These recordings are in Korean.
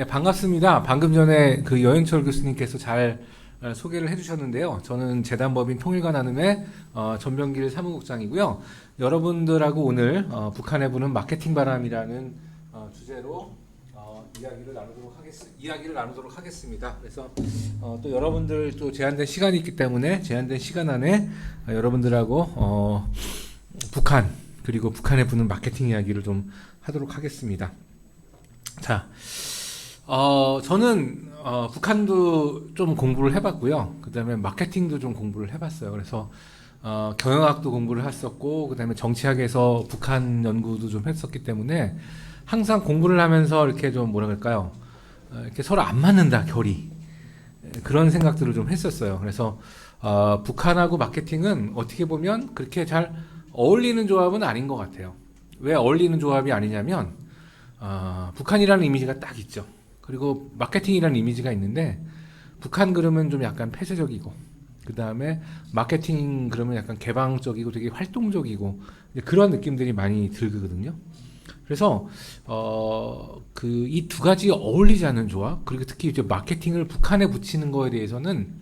네, 반갑습니다. 방금 전에 그 여행철 교수님께서 잘 소개를 해주셨는데요. 저는 재단법인 통일과 나눔의 전병길 사무국장이고요. 여러분들하고 오늘 북한에 부는 마케팅 바람이라는 주제로 이야기를 나누도록 하겠습니다. 그래서 또 여러분들 또 제한된 시간이 있기 때문에 제한된 시간 안에 여러분들하고 북한 그리고 북한에 부는 마케팅 이야기를 좀 하도록 하겠습니다. 자. 저는 북한도 좀 공부를 해봤고요. 그 다음에 마케팅도 좀 공부를 해봤어요. 그래서 경영학도 공부를 했었고, 그 다음에 정치학에서 북한 연구도 좀 했었기 때문에 항상 공부를 하면서 이렇게 좀 뭐라 그럴까요? 이렇게 서로 안 맞는다, 결이. 그런 생각들을 좀 했었어요. 그래서 북한하고 마케팅은 어떻게 보면 그렇게 잘 어울리는 조합은 아닌 것 같아요. 왜 어울리는 조합이 아니냐면 북한이라는 이미지가 딱 있죠. 그리고 마케팅이라는 이미지가 있는데 북한 그러면 좀 약간 폐쇄적이고 그 다음에 마케팅 그러면 약간 개방적이고 되게 활동적이고 그런 느낌들이 많이 들거든요. 그래서 그 이 두 가지 어울리지 않는 조합 그리고 특히 이제 마케팅을 북한에 붙이는 거에 대해서는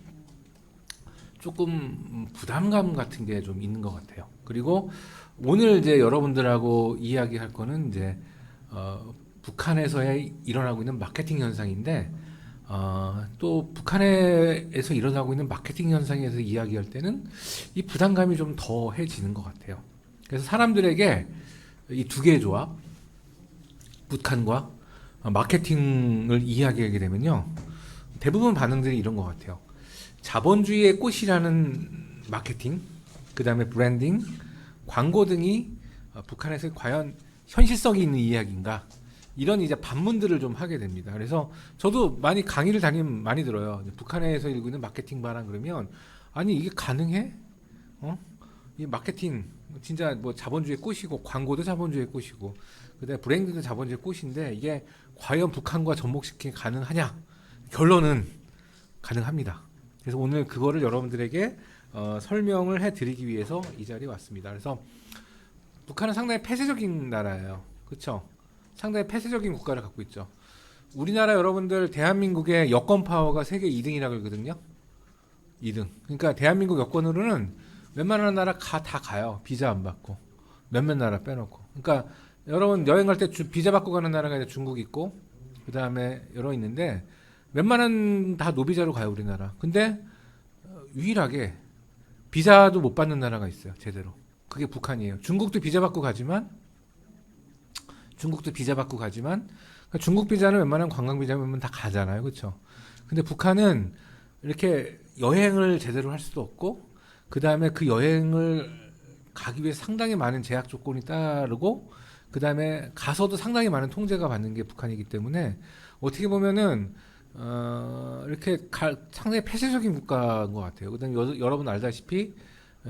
조금 부담감 같은 게 좀 있는 것 같아요. 그리고 오늘 이제 여러분들하고 이야기할 거는 이제 북한에서의 일어나고 있는 마케팅 현상인데 또 북한에서 일어나고 있는 마케팅 현상에 대해서 이야기할 때는 이 부담감이 좀 더해지는 것 같아요. 그래서 사람들에게 이 두 개의 조합, 북한과 마케팅을 이야기하게 되면요. 대부분 반응들이 이런 것 같아요. 자본주의의 꽃이라는 마케팅, 그 다음에 브랜딩, 광고 등이 북한에서 과연 현실성이 있는 이야기인가? 이런 이제 반문들을 좀 하게 됩니다. 그래서 저도 많이 강의를 다니면 많이 들어요. 북한에서 일고 있는 마케팅 바람 그러면 아니 이게 가능해? 이 마케팅 진짜 뭐 자본주의의 꽃이고 광고도 자본주의의 꽃이고 그다음에 브랜드도 자본주의의 꽃인데 이게 과연 북한과 접목시키기 가능하냐? 결론은 가능합니다. 그래서 오늘 그거를 여러분들에게 설명을 해드리기 위해서 이 자리에 왔습니다. 그래서 북한은 상당히 폐쇄적인 나라예요. 그렇죠? 상당히 폐쇄적인 국가를 갖고 있죠. 우리나라 여러분들 대한민국의 여권 파워가 세계 2등이라고 그러거든요. 2등. 그러니까 대한민국 여권으로는 웬만한 나라 다 가요. 비자 안 받고. 몇몇 나라 빼놓고. 그러니까 여러분 여행 갈 때 비자 받고 가는 나라가 이제 중국 있고 그 다음에 여러 있는데 웬만한 다 노비자로 가요 우리나라. 근데 유일하게 비자도 못 받는 나라가 있어요. 제대로. 그게 북한이에요. 중국도 비자 받고 가지만 그러니까 중국 비자는 웬만한 관광 비자면 다 가잖아요. 그렇죠? 근데 북한은 이렇게 여행을 제대로 할 수도 없고 그다음에 그 여행을 가기 위해 상당히 많은 제약 조건이 따르고 그다음에 가서도 상당히 많은 통제가 받는 게 북한이기 때문에 어떻게 보면은 이렇게 상당히 폐쇄적인 국가인 것 같아요. 그다음에 여러분 알다시피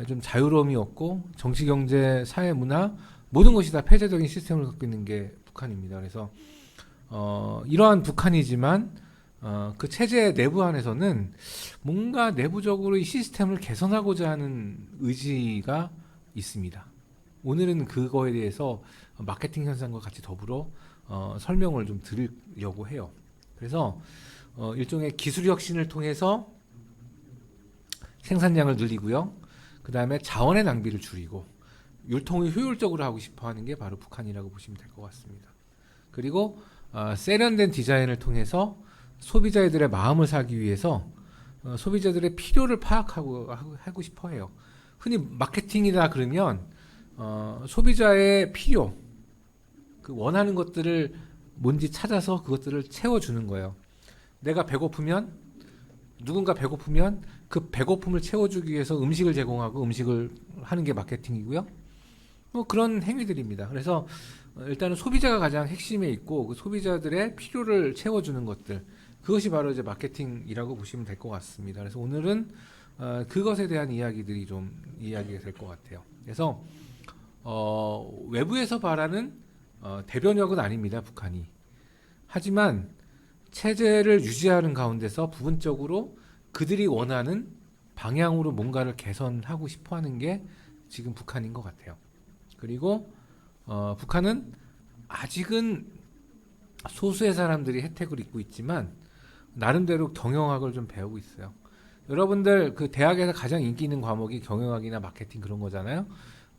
좀 자유로움이 없고 정치, 경제, 사회, 문화 모든 것이 다 폐쇄적인 시스템을 갖고 있는 게 북한입니다. 그래서 이러한 북한이지만 그 체제 내부 안에서는 뭔가 내부적으로 이 시스템을 개선하고자 하는 의지가 있습니다. 오늘은 그거에 대해서 마케팅 현상과 같이 더불어 설명을 좀 드리려고 해요. 그래서 일종의 기술 혁신을 통해서 생산량을 늘리고요. 그 다음에 자원의 낭비를 줄이고 유통을 효율적으로 하고 싶어하는 게 바로 북한이라고 보시면 될 것 같습니다. 그리고 세련된 디자인을 통해서 소비자들의 마음을 사기 위해서 소비자들의 필요를 파악하고 싶어해요. 흔히 마케팅이다 그러면 소비자의 필요, 그 원하는 것들을 뭔지 찾아서 그것들을 채워주는 거예요. 내가 배고프면 누군가 배고프면 그 배고픔을 채워주기 위해서 음식을 제공하고 음식을 하는 게 마케팅이고요. 뭐 그런 행위들입니다. 그래서 일단은 소비자가 가장 핵심에 있고 그 소비자들의 필요를 채워주는 것들 그것이 바로 이제 마케팅이라고 보시면 될 것 같습니다. 그래서 오늘은 그것에 대한 이야기들이 좀 이야기가 될 것 같아요. 그래서 외부에서 바라는 대변역은 아닙니다. 북한이. 하지만 체제를 유지하는 가운데서 부분적으로 그들이 원하는 방향으로 뭔가를 개선하고 싶어하는 게 지금 북한인 것 같아요. 그리고 북한은 아직은 소수의 사람들이 혜택을 입고 있지만 나름대로 경영학을 좀 배우고 있어요. 여러분들 그 대학에서 가장 인기 있는 과목이 경영학이나 마케팅 그런 거잖아요.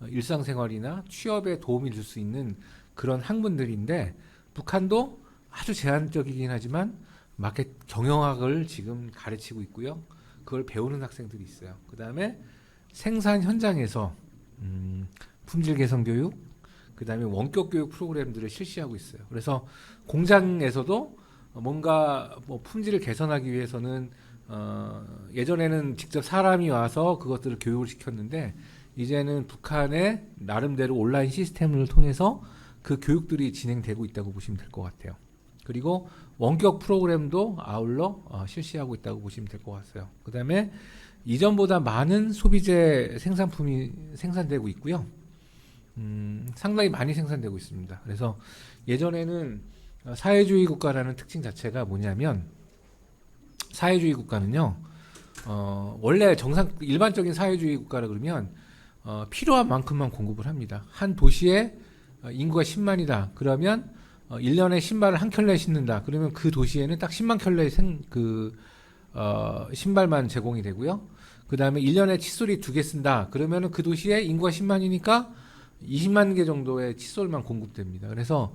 일상생활이나 취업에 도움이 줄 수 있는 그런 학문들인데 북한도 아주 제한적이긴 하지만 경영학을 지금 가르치고 있고요. 그걸 배우는 학생들이 있어요. 그 다음에 생산 현장에서 품질 개선 교육, 그 다음에 원격 교육 프로그램들을 실시하고 있어요. 그래서 공장에서도 뭔가 뭐 품질을 개선하기 위해서는 예전에는 직접 사람이 와서 그것들을 교육을 시켰는데 이제는 북한의 나름대로 온라인 시스템을 통해서 그 교육들이 진행되고 있다고 보시면 될 것 같아요. 그리고 원격 프로그램도 아울러 실시하고 있다고 보시면 될 것 같아요. 그 다음에 이전보다 많은 소비재 생산품이 생산되고 있고요. 상당히 많이 생산되고 있습니다. 그래서 예전에는 사회주의 국가라는 특징 자체가 뭐냐면 사회주의 국가는요, 원래 일반적인 사회주의 국가라 그러면 필요한 만큼만 공급을 합니다. 한 도시에 인구가 10만이다. 그러면 1년에 신발을 한 켤레 신는다. 그러면 그 도시에는 딱 10만 켤레 신발만 제공이 되고요. 그 다음에 1년에 칫솔이 2개 쓴다. 그러면 그 도시에 인구가 10만이니까 20만 개 정도의 칫솔만 공급됩니다. 그래서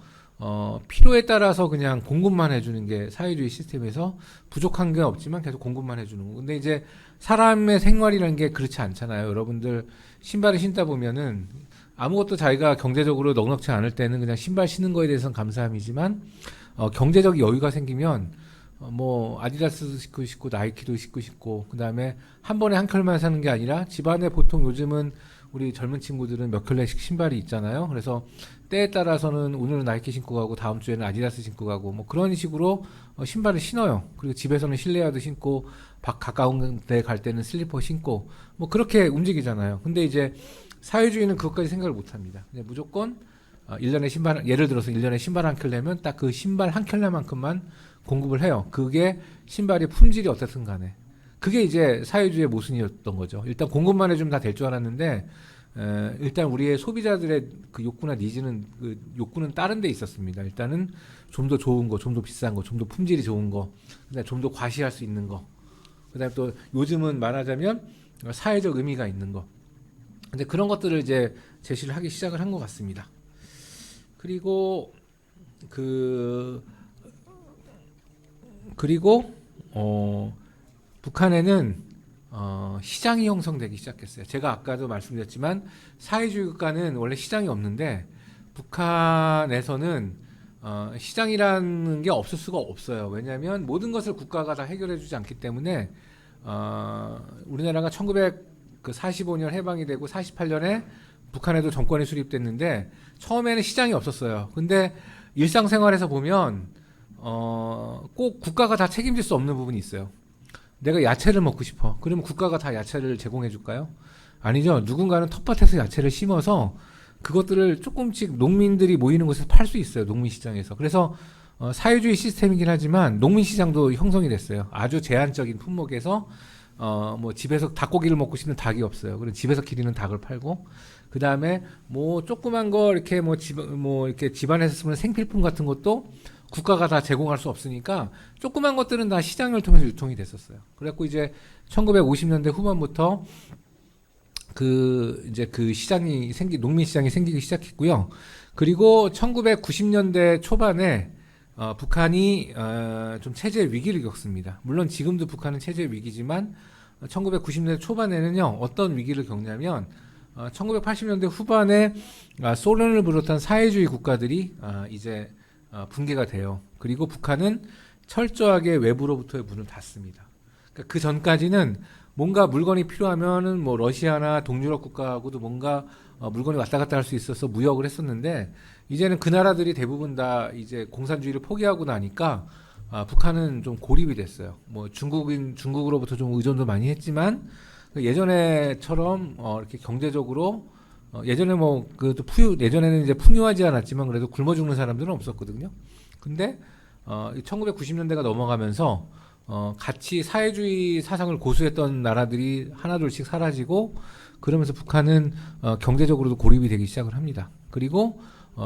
필요에 따라서 그냥 공급만 해주는 게 사회주의 시스템에서 부족한 게 없지만 계속 공급만 해주는 거. 근데 이제 사람의 생활이라는 게 그렇지 않잖아요. 여러분들 신발을 신다 보면은 아무것도 자기가 경제적으로 넉넉지 않을 때는 그냥 신발 신는 거에 대해서는 감사함이지만 경제적 여유가 생기면 뭐 아디다스도 신고 싶고 나이키도 신고 싶고 그 다음에 한 번에 한 켤만 사는 게 아니라 집안에 보통 요즘은 우리 젊은 친구들은 몇 켤레씩 신발이 있잖아요. 그래서 때에 따라서는 오늘은 나이키 신고 가고 다음 주에는 아디다스 신고 가고 뭐 그런 식으로 신발을 신어요. 그리고 집에서는 실내화도 신고 가까운 데 갈 때는 슬리퍼 신고 뭐 그렇게 움직이잖아요. 근데 이제 사회주의는 그것까지 생각을 못 합니다. 무조건 1년에 신발, 예를 들어서 1년에 신발 한 켤레면 딱 그 신발 한 켤레만큼만 공급을 해요. 그게 신발의 품질이 어떻든 간에. 그게 이제 사회주의의 모순이었던 거죠. 일단 공급만 해주면 다 될 줄 알았는데, 일단 우리의 소비자들의 그 욕구나 니즈는, 그 욕구는 다른 데 있었습니다. 일단은 좀 더 좋은 거, 좀 더 비싼 거, 좀 더 품질이 좋은 거, 그다음에 좀 더 과시할 수 있는 거, 그다음에 또 요즘은 말하자면 사회적 의미가 있는 거. 근데 그런 것들을 이제 제시를 하기 시작을 한 것 같습니다. 그리고 북한에는 시장이 형성되기 시작했어요. 제가 아까도 말씀드렸지만 사회주의 국가는 원래 시장이 없는데 북한에서는 시장이라는 게 없을 수가 없어요. 왜냐하면 모든 것을 국가가 다 해결해주지 않기 때문에 우리나라가 1945년 해방이 되고 48년에 북한에도 정권이 수립됐는데 처음에는 시장이 없었어요. 근데 일상생활에서 보면 꼭 국가가 다 책임질 수 없는 부분이 있어요. 내가 야채를 먹고 싶어. 그러면 국가가 다 야채를 제공해 줄까요? 아니죠. 누군가는 텃밭에서 야채를 심어서 그것들을 조금씩 농민들이 모이는 곳에서 팔 수 있어요. 농민시장에서. 그래서 사회주의 시스템이긴 하지만 농민시장도 형성이 됐어요. 아주 제한적인 품목에서 뭐 집에서 닭고기를 먹고 싶은 닭이 없어요. 그럼 집에서 기르는 닭을 팔고 그 다음에 뭐 조그만 거 이렇게 이렇게 집안에서 쓰는 생필품 같은 것도 국가가 다 제공할 수 없으니까 조그만 것들은 다 시장을 통해서 유통이 됐었어요. 그래갖고 이제 1950년대 후반부터 이제 그 시장이 농민 시장이 생기기 시작했고요. 그리고 1990년대 초반에 북한이 좀 체제 위기를 겪습니다. 물론 지금도 북한은 체제 위기지만 1990년대 초반에는요 어떤 위기를 겪냐면 1980년대 후반에 소련을 비롯한 사회주의 국가들이 이제 붕괴가 돼요. 그리고 북한은 철저하게 외부로부터의 문을 닫습니다. 그러니까 그 전까지는 뭔가 물건이 필요하면은 뭐 러시아나 동유럽 국가하고도 뭔가 물건이 왔다 갔다 할 수 있어서 무역을 했었는데 이제는 그 나라들이 대부분 다 이제 공산주의를 포기하고 나니까 북한은 좀 고립이 됐어요. 뭐 중국으로부터 좀 의존도 많이 했지만 예전에처럼 이렇게 경제적으로 예전에 예전에는 이제 풍요하지 않았지만 그래도 굶어 죽는 사람들은 없었거든요. 근데 1990년대가 넘어가면서 같이 사회주의 사상을 고수했던 나라들이 하나둘씩 사라지고 그러면서 북한은 경제적으로도 고립이 되기 시작을 합니다. 그리고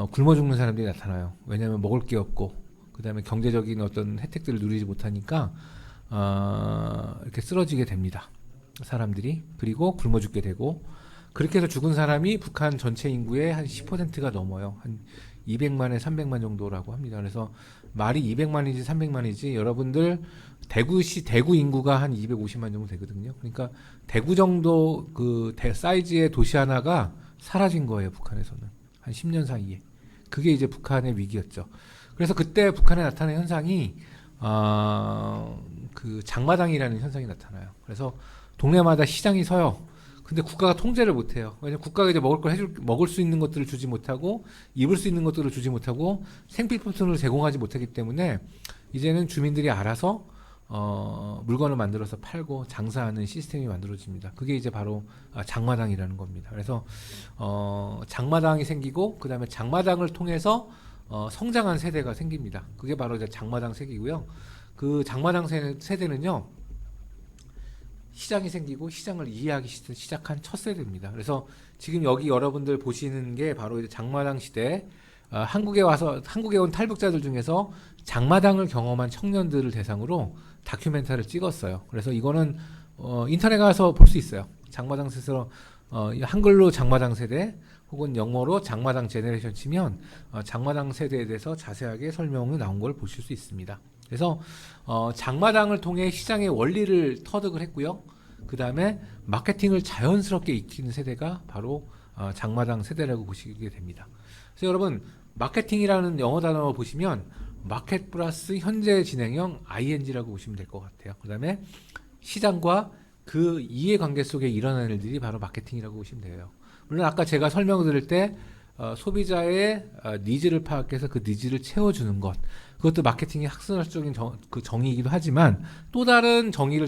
굶어 죽는 사람들이 나타나요. 왜냐하면 먹을 게 없고 그다음에 경제적인 어떤 혜택들을 누리지 못하니까 이렇게 쓰러지게 됩니다. 사람들이. 그리고 굶어 죽게 되고, 그렇게 해서 죽은 사람이 북한 전체 인구의 한 10%가 넘어요. 한 200만에 300만 정도라고 합니다. 그래서 말이 200만이지 300만이지 여러분들 대구시 대구 인구가 한 250만 정도 되거든요. 그러니까 대구 정도 그 사이즈의 도시 하나가 사라진 거예요, 북한에서는. 한 10년 사이에. 그게 이제 북한의 위기였죠. 그래서 그때 북한에 나타난 현상이 그 장마당이라는 현상이 나타나요. 그래서 동네마다 시장이 서요. 근데 국가가 통제를 못해요. 왜냐면 국가가 이제 먹을 수 있는 것들을 주지 못하고, 입을 수 있는 것들을 주지 못하고, 생필품을 제공하지 못하기 때문에, 이제는 주민들이 알아서, 물건을 만들어서 팔고, 장사하는 시스템이 만들어집니다. 그게 이제 바로, 장마당이라는 겁니다. 그래서, 장마당이 생기고, 그 다음에 장마당을 통해서, 성장한 세대가 생깁니다. 그게 바로 이제 장마당 세기고요. 그 장마당 세대는요, 시장이 생기고 시장을 이해하기 시작한 첫 세대입니다. 그래서 지금 여기 여러분들 보시는 게 바로 이제 장마당 시대, 한국에 온 탈북자들 중에서 장마당을 경험한 청년들을 대상으로 다큐멘터리를 찍었어요. 그래서 이거는 인터넷 가서 볼 수 있어요. 장마당 세대로 한글로 장마당 세대 혹은 영어로 장마당 제네레이션 치면 장마당 세대에 대해서 자세하게 설명이 나온 걸 보실 수 있습니다. 그래서 장마당을 통해 시장의 원리를 터득을 했고요. 그 다음에 마케팅을 자연스럽게 익히는 세대가 바로 장마당 세대라고 보시게 됩니다. 그래서 여러분, 마케팅이라는 영어 단어 보시면 마켓 플러스 현재 진행형 ing라고 보시면 될 것 같아요. 그 다음에 시장과 그 이해관계 속에 일어나는 일들이 바로 마케팅이라고 보시면 돼요. 물론 아까 제가 설명을 드릴 때 소비자의 니즈를 파악해서 그 니즈를 채워주는 것, 그것도 마케팅의 학술적인 정의이기도 하지만, 또 다른 정의를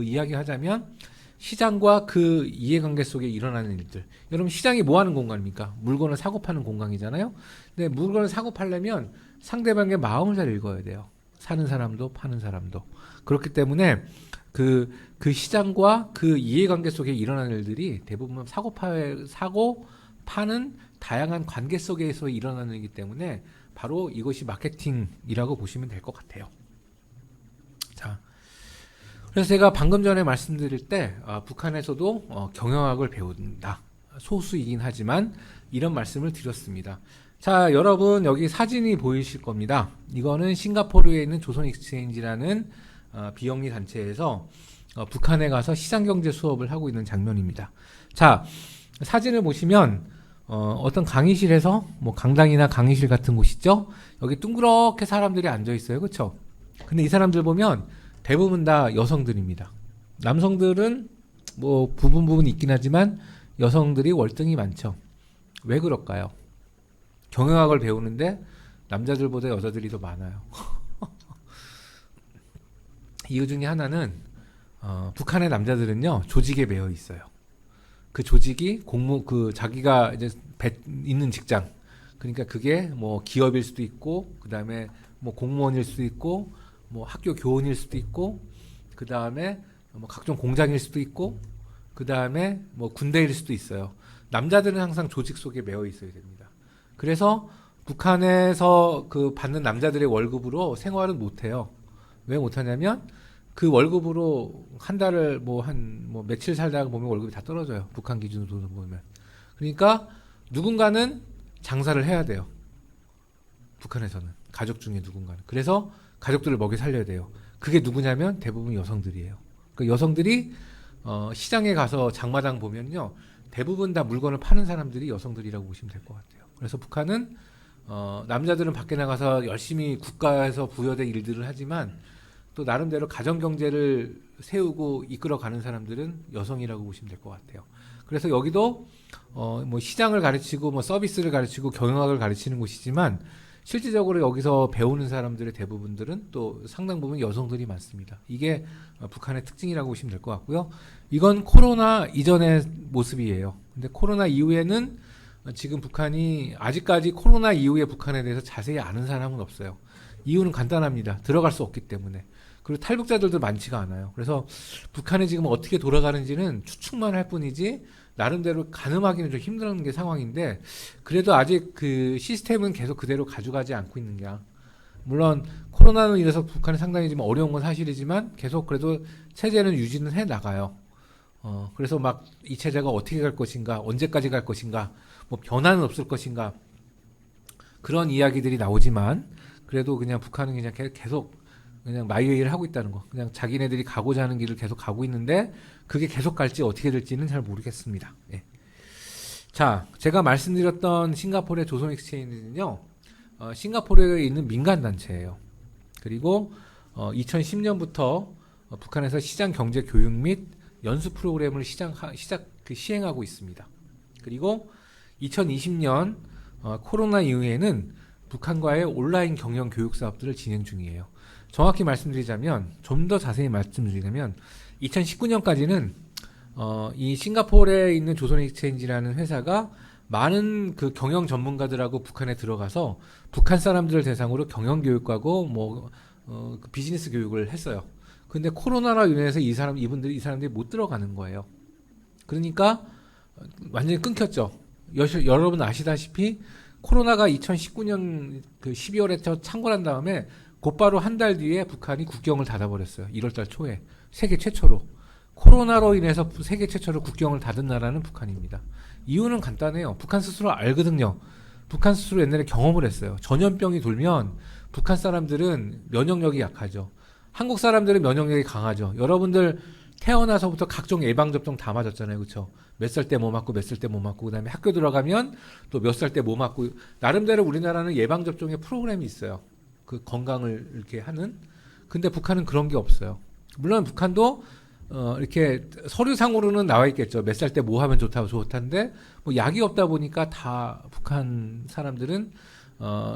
이야기하자면 시장과 그 이해관계 속에 일어나는 일들. 여러분, 시장이 뭐 하는 공간입니까? 물건을 사고 파는 공간이잖아요. 근데 물건을 사고 팔려면 상대방의 마음을 잘 읽어야 돼요. 사는 사람도 파는 사람도. 그렇기 때문에 그 시장과 그 이해관계 속에 일어나는 일들이 대부분 사고 파는 다양한 관계 속에서 일어나는 일이기 때문에 바로 이것이 마케팅이라고 보시면 될 것 같아요. 자, 그래서 제가 방금 전에 말씀드릴 때 북한에서도 경영학을 배운다. 소수이긴 하지만 이런 말씀을 드렸습니다. 자, 여러분 여기 사진이 보이실 겁니다. 이거는 싱가포르에 있는 조선 익스체인지라는 비영리 단체에서 북한에 가서 시장경제 수업을 하고 있는 장면입니다. 자, 사진을 보시면 어떤 강의실에서 뭐 강당이나 강의실 같은 곳 있죠? 여기 둥그렇게 사람들이 앉아 있어요. 그렇죠? 근데 이 사람들 보면 대부분 다 여성들입니다. 남성들은 뭐 부분 있긴 하지만 여성들이 월등히 많죠. 왜 그럴까요? 경영학을 배우는데 남자들보다 여자들이 더 많아요. 이유 중에 하나는 북한의 남자들은요, 조직에 매여 있어요. 그 조직이 자기가 이제 있는 직장, 그러니까 그게 뭐 기업일 수도 있고, 그 다음에 뭐 공무원일 수도 있고, 뭐 학교 교원일 수도 있고, 그 다음에 뭐 각종 공장일 수도 있고, 그 다음에 뭐 군대일 수도 있어요. 남자들은 항상 조직 속에 매여 있어야 됩니다. 그래서 북한에서 그 받는 남자들의 월급으로 생활은 못해요. 왜 못하냐면 그 월급으로 한 달을 뭐 며칠 살다가 보면 월급이 다 떨어져요. 북한 기준으로 보면. 그러니까 누군가는 장사를 해야 돼요. 북한에서는. 가족 중에 누군가는. 그래서 가족들을 먹여 살려야 돼요. 그게 누구냐면 대부분 여성들이에요. 그러니까 여성들이 시장에 가서 장마당 보면요, 대부분 다 물건을 파는 사람들이 여성들이라고 보시면 될 것 같아요. 그래서 북한은 남자들은 밖에 나가서 열심히 국가에서 부여된 일들을 하지만 또 나름대로 가정경제를 세우고 이끌어가는 사람들은 여성이라고 보시면 될 것 같아요. 그래서 여기도 뭐 시장을 가르치고 뭐 서비스를 가르치고 경영학을 가르치는 곳이지만 실질적으로 여기서 배우는 사람들의 대부분들은 또 상당 부분 여성들이 많습니다. 이게 북한의 특징이라고 보시면 될 것 같고요. 이건 코로나 이전의 모습이에요. 근데 코로나 이후에는 지금 북한이 아직까지 코로나 이후의 북한에 대해서 자세히 아는 사람은 없어요. 이유는 간단합니다. 들어갈 수 없기 때문에. 그리고 탈북자들도 많지가 않아요. 그래서 북한이 지금 어떻게 돌아가는지는 추측만 할 뿐이지 나름대로 가늠하기는 좀 힘든 게 상황인데, 그래도 아직 그 시스템은 계속 그대로 가져가지 않고 있는 게 물론 코로나로 인해서 북한이 상당히 좀 어려운 건 사실이지만 계속 그래도 체제는 유지는 해 나가요. 그래서 막 이 체제가 어떻게 갈 것인가, 언제까지 갈 것인가, 뭐 변화는 없을 것인가 그런 이야기들이 나오지만 그래도 그냥 북한은 그냥 계속 그냥 마이웨이를 하고 있다는 거. 그냥 자기네들이 가고자 하는 길을 계속 가고 있는데 그게 계속 갈지 어떻게 될지는 잘 모르겠습니다. 예. 자, 제가 말씀드렸던 싱가포르의 조선 익스체인지는요. 싱가포르에 있는 민간 단체예요. 그리고 2010년부터 북한에서 시장 경제 교육 및 연수 프로그램을 시행하고 있습니다. 그리고 2020년 코로나 이후에는 북한과의 온라인 경영 교육 사업들을 진행 중이에요. 정확히 말씀드리자면, 좀 더 자세히 말씀드리자면 2019년까지는 이 싱가포르에 있는 조선 익스체인지라는 회사가 많은 그 경영 전문가들하고 북한에 들어가서 북한 사람들을 대상으로 경영 교육하고 그 비즈니스 교육을 했어요. 근데 코로나로 인해서 이 사람들이 못 들어가는 거예요. 그러니까 완전히 끊겼죠. 여러분 아시다시피 코로나가 2019년 그 12월에 창궐한 다음에 곧바로 한 달 뒤에 북한이 국경을 닫아버렸어요. 1월달 초에 세계 최초로. 코로나로 인해서 세계 최초로 국경을 닫은 나라는 북한입니다. 이유는 간단해요. 북한 스스로 알거든요. 북한 스스로 옛날에 경험을 했어요. 전염병이 돌면 북한 사람들은 면역력이 약하죠. 한국 사람들은 면역력이 강하죠. 여러분들 태어나서부터 각종 예방접종 다 맞았잖아요. 그렇죠? 몇 살 때 뭐 맞고 몇 살 때 뭐 맞고 그다음에 학교 들어가면 또 몇 살 때 뭐 맞고 나름대로 우리나라는 예방접종의 프로그램이 있어요. 그 건강을 이렇게 하는. 근데 북한은 그런 게 없어요. 물론 북한도 이렇게 서류상으로는 나와 있겠죠. 몇 살 때 뭐 하면 좋다는데 뭐 약이 없다 보니까 다 북한 사람들은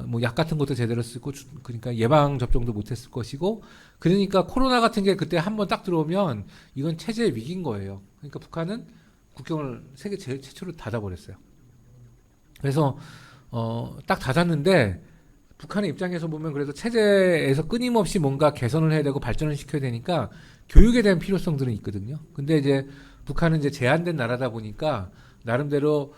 뭐 약 같은 것도 제대로 쓰고 그러니까 예방 접종도 못했을 것이고 그러니까 코로나 같은 게 그때 한번 딱 들어오면 이건 체제의 위기인 거예요. 그러니까 북한은 국경을 세계 제일 최초로 닫아버렸어요. 그래서 딱 닫았는데 북한의 입장에서 보면 그래도 체제에서 끊임없이 뭔가 개선을 해야 되고 발전을 시켜야 되니까 교육에 대한 필요성들은 있거든요. 근데 이제 북한은 이제 제한된 나라다 보니까 나름대로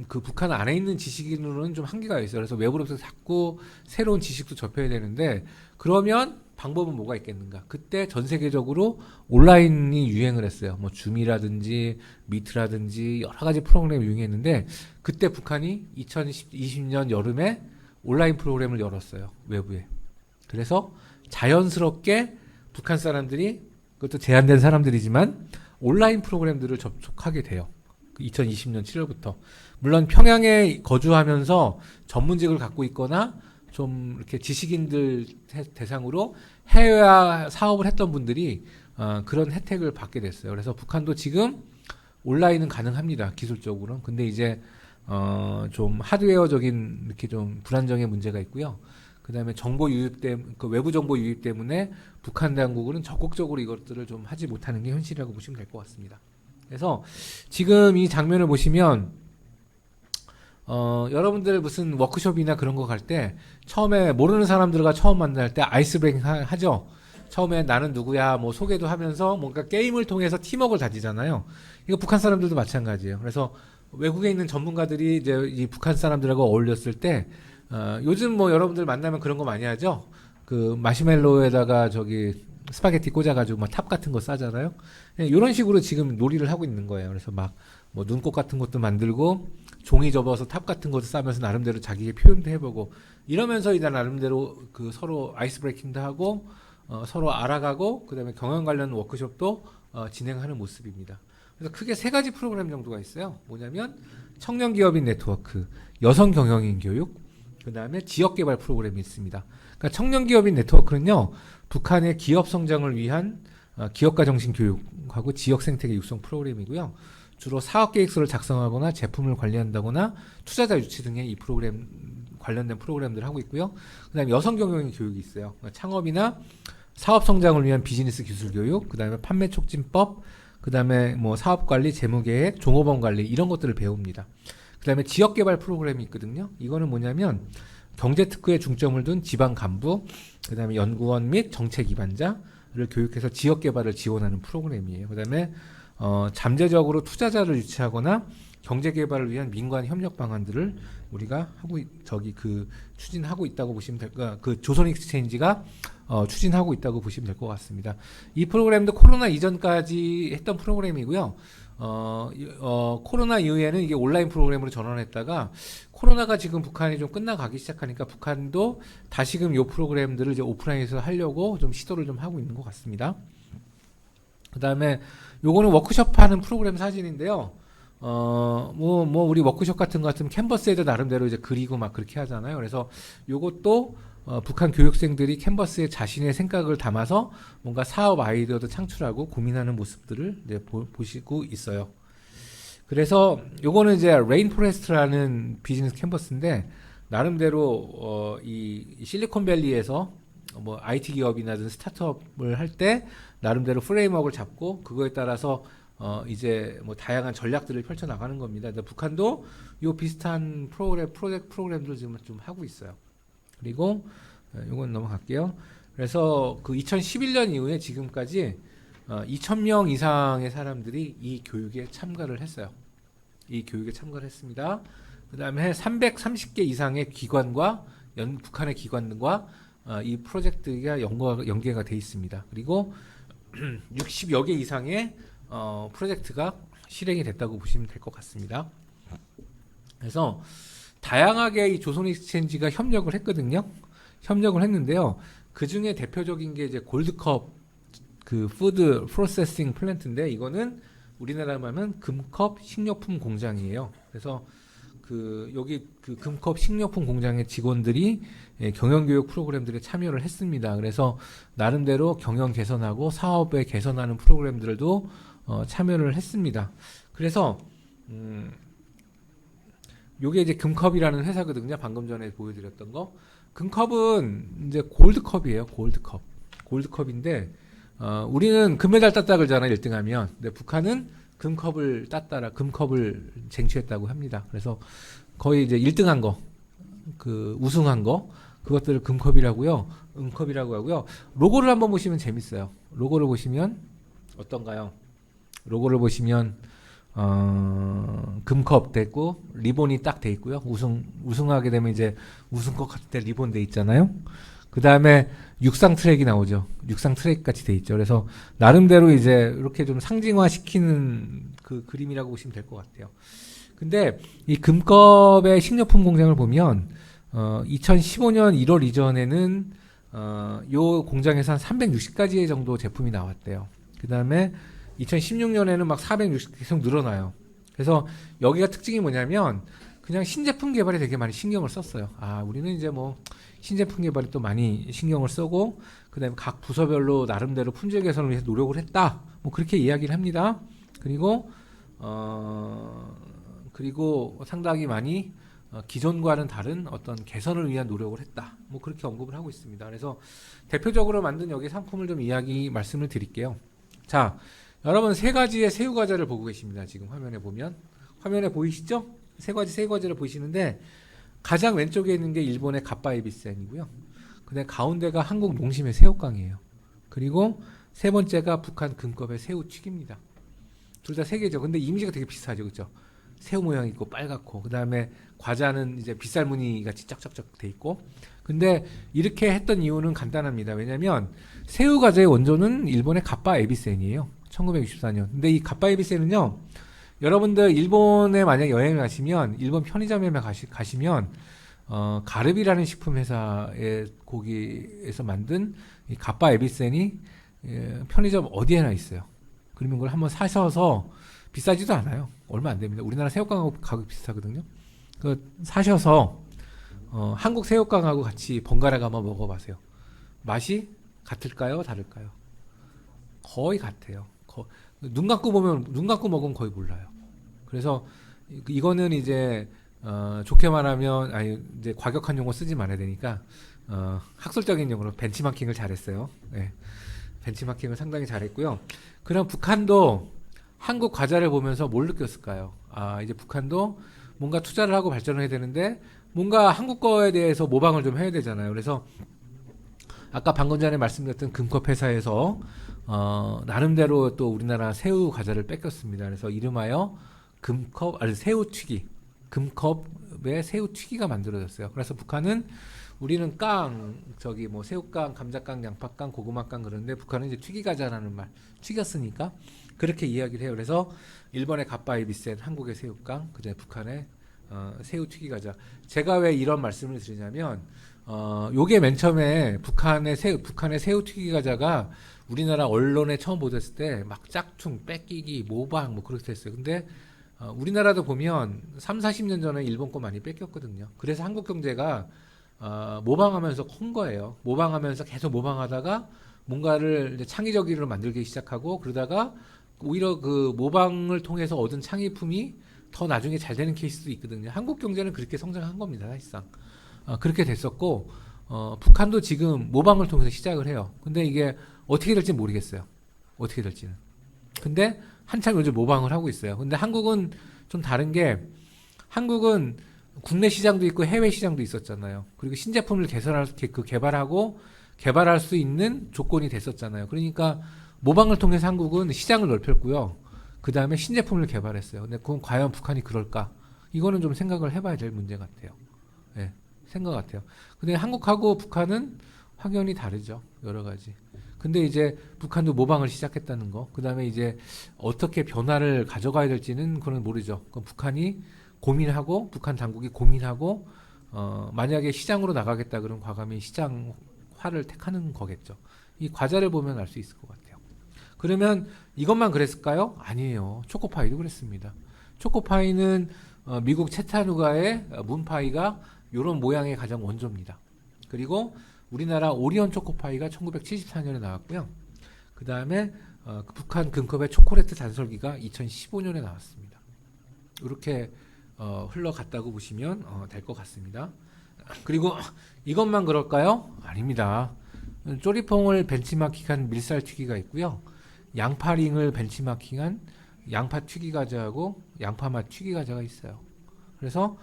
그 북한 안에 있는 지식인으로는 좀 한계가 있어요. 그래서 외부로부터 자꾸 새로운 지식도 접해야 되는데 그러면 방법은 뭐가 있겠는가? 그때 전 세계적으로 온라인이 유행을 했어요. 뭐 줌이라든지 미트라든지 여러 가지 프로그램이 유행했는데 그때 북한이 2020년 여름에 온라인 프로그램을 열었어요. 외부에. 그래서 자연스럽게 북한 사람들이 그것도 제한된 사람들이지만 온라인 프로그램들을 접촉하게 돼요. 2020년 7월부터. 물론 평양에 거주하면서 전문직을 갖고 있거나 좀 이렇게 지식인들 대상으로 해외 사업을 했던 분들이 그런 혜택을 받게 됐어요. 그래서 북한도 지금 온라인은 가능합니다. 기술적으로. 근데 이제 좀 하드웨어적인 이렇게 좀 불안정의 문제가 있고요. 그다음에 그 외부 정보 유입 때문에 북한 당국은 적극적으로 이것들을 좀 하지 못하는 게 현실이라고 보시면 될 것 같습니다. 그래서 지금 이 장면을 보시면 여러분들 무슨 워크숍이나 그런 거 갈 때 처음에 모르는 사람들과 처음 만날 때 아이스 브레이킹 하죠. 처음에 나는 누구야 뭐 소개도 하면서 뭔가 게임을 통해서 팀워크를 다지잖아요. 이거 북한 사람들도 마찬가지예요. 그래서 외국에 있는 전문가들이 이제 이 북한 사람들하고 어울렸을 때 요즘 뭐 여러분들 만나면 그런 거 많이 하죠. 그 마시멜로에다가 저기 스파게티 꽂아가지고 막 탑 같은 거 싸잖아요. 이런 식으로 지금 놀이를 하고 있는 거예요. 그래서 막 뭐 눈꽃 같은 것도 만들고 종이 접어서 탑 같은 것도 싸면서 나름대로 자기의 표현도 해보고 이러면서 이제 나름대로 그 서로 아이스 브레이킹도 하고 서로 알아가고 그다음에 경영 관련 워크숍도 진행하는 모습입니다. 그래서 크게 세 가지 프로그램 정도가 있어요. 뭐냐면 청년 기업인 네트워크, 여성 경영인 교육, 그다음에 지역 개발 프로그램이 있습니다. 그러니까 청년 기업인 네트워크는요. 북한의 기업 성장을 위한 기업가 정신 교육하고 지역 생태계 육성 프로그램이고요. 주로 사업 계획서를 작성하거나 제품을 관리한다거나 투자자 유치 등의 이 프로그램 관련된 프로그램들을 하고 있고요. 그다음에 여성 경영인 교육이 있어요. 그러니까 창업이나 사업 성장을 위한 비즈니스 기술 교육, 그다음에 판매 촉진법, 그다음에 뭐 사업 관리, 재무 계획, 종업원 관리 이런 것들을 배웁니다. 그다음에 지역 개발 프로그램이 있거든요. 이거는 뭐냐면 경제 특구에 중점을 둔 지방 간부, 그다음에 연구원 및 정책 기반자를 교육해서 지역 개발을 지원하는 프로그램이에요. 그다음에 잠재적으로 투자자를 유치하거나 경제 개발을 위한 민관 협력 방안들을 우리가 추진하고 있다고 보시면 그 조선 익스체인지가 추진하고 있다고 보시면 될 것 같습니다. 이 프로그램도 코로나 이전까지 했던 프로그램이고요. 코로나 이후에는 이게 온라인 프로그램으로 전환했다가 코로나가 지금 북한이 좀 끝나가기 시작하니까 북한도 다시금 이 프로그램들을 이제 오프라인에서 하려고 좀 시도를 좀 하고 있는 것 같습니다. 그 다음에 요거는 워크숍 하는 프로그램 사진인데요. 우리 워크숍 같은 거 같으면 캔버스에도 나름대로 이제 그리고 막 그렇게 하잖아요. 그래서 요것도 북한 교육생들이 캔버스에 자신의 생각을 담아서 뭔가 사업 아이디어도 창출하고 고민하는 모습들을 이제 보시고 있어요. 그래서 요거는 이제 레인포레스트라는 비즈니스 캔버스인데 나름대로 이 실리콘밸리에서 뭐 IT 기업이나든 스타트업을 할 때 나름대로 프레임워크를 잡고 그거에 따라서 이제 뭐 다양한 전략들을 펼쳐 나가는 겁니다. 북한도 요 비슷한 프로그램들을 지금 좀 하고 있어요. 그리고 요건 넘어갈게요. 그래서 그 2011년 이후에 지금까지 2,000명 이상의 사람들이 이 교육에 참가를 했어요. 이 교육에 참가를 했습니다. 그 다음에 330개 이상의 기관과 북한의 기관과 이 프로젝트가 연계가 돼 있습니다. 그리고 60여 개 이상의 프로젝트가 실행이 됐다고 보시면 될 것 같습니다. 그래서 다양하게 이 조선 익스체인지가 협력을 했거든요. 협력을 했는데요. 그 중에 대표적인 게 이제 골드컵 그 푸드 프로세싱 플랜트인데 이거는 우리나라로 하면 금컵 식료품 공장이에요. 그래서 여기 그 금컵 식료품 공장의 직원들이 경영교육 프로그램들에 참여를 했습니다. 그래서 나름대로 경영 개선하고 사업에 개선하는 프로그램들도 참여를 했습니다. 그래서 요게 이제 금컵이라는 회사거든요. 방금 전에 보여드렸던 거. 금컵은 이제 골드컵이에요. 골드컵인데 우리는 금메달 땄다 그러잖아요. 1등하면. 근데 북한은 금컵을 쟁취했다고 합니다. 그래서 거의 이제 1등한 거, 우승한 거, 그것들을 금컵이라고요. 은컵이라고 하고요. 로고를 한번 보시면 재밌어요. 로고를 보시면 어떤가요? 로고를 보시면 금컵 됐고 리본이 딱 돼 있고요. 우승하게 되면 이제 우승컵 같은 때 리본 돼 있잖아요. 그 다음에 육상 트랙이 나오죠. 육상 트랙 같이 돼 있죠. 그래서 나름대로 이제 이렇게 좀 상징화 시키는 그 그림이라고 보시면 될 것 같아요. 근데 이 금컵의 식료품 공장을 보면 2015년 1월 이전에는 요 공장에서 한 360가지 정도 제품이 나왔대요. 그 다음에 2016년에는 막 460 계속 늘어나요. 그래서 여기가 특징이 뭐냐면 그냥 신제품 개발에 되게 많이 신경을 썼어요. 우리는 이제 뭐 신제품 개발에 또 많이 신경을 쓰고 그다음에 각 부서별로 나름대로 품질 개선을 위해서 노력을 했다. 뭐 그렇게 이야기를 합니다. 그리고 상당히 많이 기존과는 다른 어떤 개선을 위한 노력을 했다. 뭐 그렇게 언급을 하고 있습니다. 그래서 대표적으로 만든 여기 상품을 좀 말씀을 드릴게요. 자, 여러분 세 가지의 새우 과자를 보고 계십니다. 지금 화면에 보면 화면에 보이시죠? 세 가지를 보시는데 가장 왼쪽에 있는 게 일본의 갑바에비센이고요. 그다음에 가운데가 한국 농심의 새우깡이에요. 그리고 세 번째가 북한 금컵의 새우튀기입니다. 둘 다 세 개죠. 근데 이미지가 되게 비슷하죠, 그렇죠? 새우 모양 있고 빨갛고 그다음에 과자는 이제 빗살 무늬 같이 쫙쫙쫙 돼 있고. 근데 이렇게 했던 이유는 간단합니다. 왜냐면 새우 과자의 원조는 일본의 갑바에비센이에요. 1964년. 근데 이 갑바에비센은요. 여러분들 일본에 만약 여행을 가시면 일본 편의점에 가시면 가르비라는 식품 회사의 거기에서 만든 이 갑바에비센이 편의점 어디에나 있어요. 그러면 그걸 한번 사셔서 비싸지도 않아요. 얼마 안 됩니다. 우리나라 새우깡하고 가격 비슷하거든요. 사셔서 한국 새우깡하고 같이 번갈아가 한번 먹어봐세요. 맛이 같을까요? 다를까요? 거의 같아요. 눈 감고 먹으면 거의 몰라요. 그래서 이거는 이제 좋게 말하면 이제 과격한 용어 쓰지 말아야 되니까 학술적인 용어로 벤치마킹을 잘했어요. 네. 벤치마킹을 상당히 잘했고요. 그럼 북한도 한국 과자를 보면서 뭘 느꼈을까요? 이제 북한도 뭔가 투자를 하고 발전을 해야 되는데 뭔가 한국 거에 대해서 모방을 좀 해야 되잖아요. 그래서 아까 방금 전에 말씀드렸던 금컵 회사에서 나름대로 또 우리나라 새우 과자를 뺏겼습니다. 그래서 이름하여 새우튀기, 금컵의 등급의 새우 튀기가 만들어졌어요. 그래서 북한은 우리는 새우깡, 감자깡, 양파깡, 고구마깡 그러는데 북한은 이제 튀기과자라는 말, 튀겼으니까 그렇게 이야기를 해요. 그래서 일본의 갓바이비센, 한국의 새우깡, 그다음에 북한의 새우 튀기과자. 제가 왜 이런 말씀을 드리냐면 요게 맨 처음에 북한의 새우 튀기과자가 우리나라 언론에 처음 보도했을 때 막 짝퉁, 뺏기기, 모방 뭐 그렇게 됐어요. 근데 우리나라도 보면 3, 40년 전에 일본 거 많이 뺏겼거든요. 그래서 한국 경제가 모방하면서 큰 거예요. 모방하면서 계속 모방하다가 뭔가를 이제 창의적으로 만들기 시작하고 그러다가 오히려 그 모방을 통해서 얻은 창의품이 더 나중에 잘 되는 케이스도 있거든요. 한국 경제는 그렇게 성장한 겁니다, 사실상. 그렇게 됐었고, 북한도 지금 모방을 통해서 시작을 해요. 근데 이게 어떻게 될지 모르겠어요. 어떻게 될지는. 근데 한참 요즘 모방을 하고 있어요. 근데 한국은 좀 다른 게, 한국은 국내 시장도 있고 해외 시장도 있었잖아요. 그리고 신제품을 개발하고 개발할 수 있는 조건이 됐었잖아요. 그러니까 모방을 통해서 한국은 시장을 넓혔고요. 그 다음에 신제품을 개발했어요. 근데 그건 과연 북한이 그럴까? 이거는 좀 생각을 해봐야 될 문제 같아요. 네, 생각 같아요. 근데 한국하고 북한은 확연히 다르죠. 여러 가지. 근데 이제 북한도 모방을 시작했다는 거. 그 다음에 이제 어떻게 변화를 가져가야 될지는 그건 모르죠. 그건 북한이 고민하고, 북한 당국이 고민하고, 만약에 시장으로 나가겠다 그러면 과감히 시장화를 택하는 거겠죠. 이 과자를 보면 알 수 있을 것 같아요. 그러면 이것만 그랬을까요? 아니에요. 초코파이도 그랬습니다. 초코파이는 미국 채타누가의 문파이가 이런 모양의 가장 원조입니다. 그리고 우리나라 오리온 초코파이가 1974년에 나왔고요. 그 다음에 북한 금컵의 초콜릿 단설기가 2015년에 나왔습니다. 이렇게 흘러갔다고 보시면 될 것 같습니다. 그리고 이것만 그럴까요? 아닙니다. 쪼리퐁을 벤치마킹한 밀살 튀기가 있고요. 양파링을 벤치마킹한 양파 튀기 과자하고 양파맛 튀기 과자가 있어요. 그래서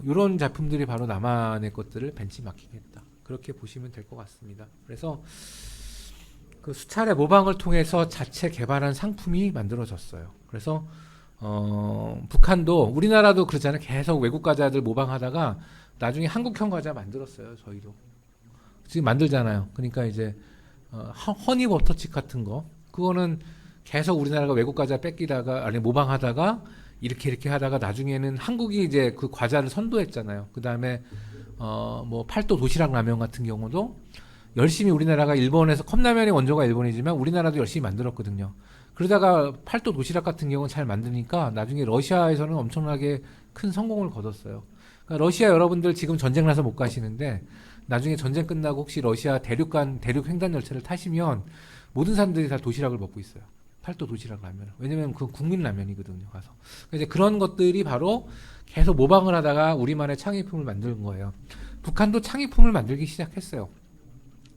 이런 작품들이 바로 남한의 것들을 벤치마킹했다. 그렇게 보시면 될 것 같습니다. 그래서 그 수차례 모방을 통해서 자체 개발한 상품이 만들어졌어요. 그래서 북한도 우리나라도 그렇잖아요. 계속 외국 과자들 모방하다가 나중에 한국형 과자 만들었어요. 저희도 지금 만들잖아요. 그러니까 이제 허니버터칩 같은 거 그거는 계속 우리나라가 외국 과자 뺏기다가 아니 모방하다가 이렇게 하다가 나중에는 한국이 이제 그 과자를 선도했잖아요. 그 다음에 뭐 팔도 도시락 라면 같은 경우도 열심히 우리나라가 일본에서 컵라면의 원조가 일본이지만 우리나라도 열심히 만들었거든요. 그러다가 팔도 도시락 같은 경우는 잘 만드니까 나중에 러시아에서는 엄청나게 큰 성공을 거뒀어요. 그러니까 러시아 여러분들 지금 전쟁 나서 못 가시는데 나중에 전쟁 끝나고 혹시 러시아 대륙 횡단 열차를 타시면 모든 사람들이 다 도시락을 먹고 있어요. 팔도 도시락 라면을. 왜냐면 그 국민 라면이거든요. 가서. 이제 그런 것들이 바로 계속 모방을 하다가 우리만의 창의품을 만든 거예요. 북한도 창의품을 만들기 시작했어요.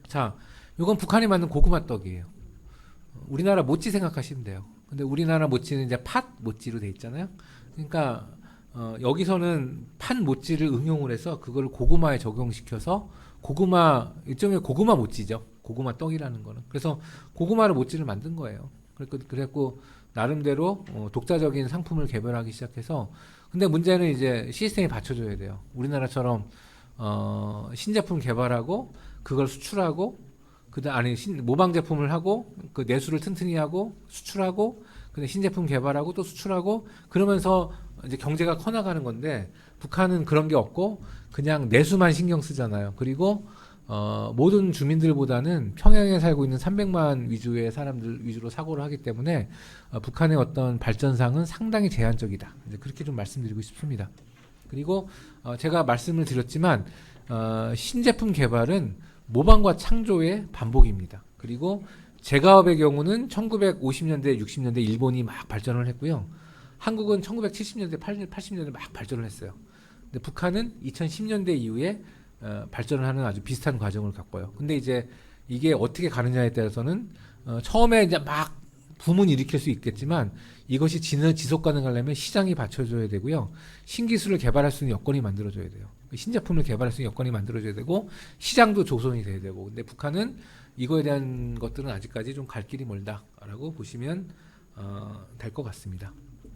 자, 이건 북한이 만든 고구마 떡이에요. 우리나라 모찌 생각하시면 돼요. 근데 우리나라 모찌는 이제 팥 모찌로 돼 있잖아요. 그러니까 여기서는 팥 모찌를 응용을 해서 그걸 고구마에 적용시켜서 일종의 고구마 모찌죠. 고구마 떡이라는 거는. 그래서 고구마를 모찌를 만든 거예요. 그랬고 나름대로 독자적인 상품을 개발하기 시작해서 근데 문제는 이제 시스템이 받쳐줘야 돼요. 우리나라처럼 신제품 개발하고 그걸 수출하고 모방 제품을 하고 그 내수를 튼튼히 하고 수출하고 근데 신제품 개발하고 또 수출하고 그러면서 이제 경제가 커나가는 건데 북한은 그런 게 없고 그냥 내수만 신경 쓰잖아요. 그리고 모든 주민들보다는 평양에 살고 있는 300만 위주의 사람들 위주로 사고를 하기 때문에 북한의 어떤 발전상은 상당히 제한적이다. 이제 그렇게 좀 말씀드리고 싶습니다. 그리고 제가 말씀을 드렸지만 신제품 개발은 모방과 창조의 반복입니다. 그리고 제가업의 경우는 1950년대, 60년대 일본이 막 발전을 했고요. 한국은 1970년대, 80년대 막 발전을 했어요. 근데 북한은 2010년대 이후에 발전을 하는 아주 비슷한 과정을 겪어요. 근데 이제 이게 어떻게 가느냐에 따라서는 처음에 이제 막 붐은 일으킬 수 있겠지만 이것이 지속 가능하려면 시장이 받쳐줘야 되고요. 신기술을 개발할 수 있는 여건이 만들어져야 돼요. 신제품을 개발할 수 있는 여건이 만들어져야 되고 시장도 조성이 돼야 되고 근데 북한은 이거에 대한 것들은 아직까지 좀 갈 길이 멀다라고 보시면 될 것 같습니다.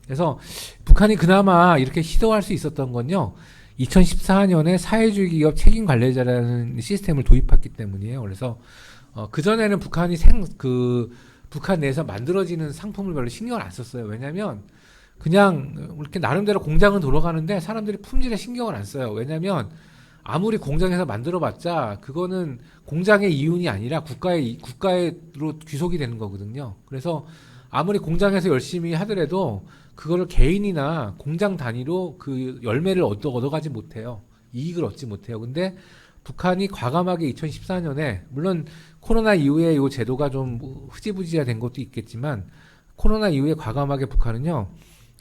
그래서 북한이 그나마 이렇게 시도할 수 있었던 건요. 2014년에 사회주의 기업 책임 관리자라는 시스템을 도입했기 때문이에요. 그래서 그전에는 북한 내에서 만들어지는 상품을 별로 신경을 안 썼어요. 왜냐하면 그냥 이렇게 나름대로 공장은 돌아가는데 사람들이 품질에 신경을 안 써요. 왜냐하면 아무리 공장에서 만들어봤자 그거는 공장의 이윤이 아니라 국가로 귀속이 되는 거거든요. 그래서 아무리 공장에서 열심히 하더라도 그거를 개인이나 공장 단위로 그 열매를 얻어가지 못해요. 이익을 얻지 못해요. 근데 북한이 과감하게 2014년에 물론 코로나 이후에 이 제도가 좀 흐지부지가 된 것도 있겠지만 코로나 이후에 과감하게 북한은요.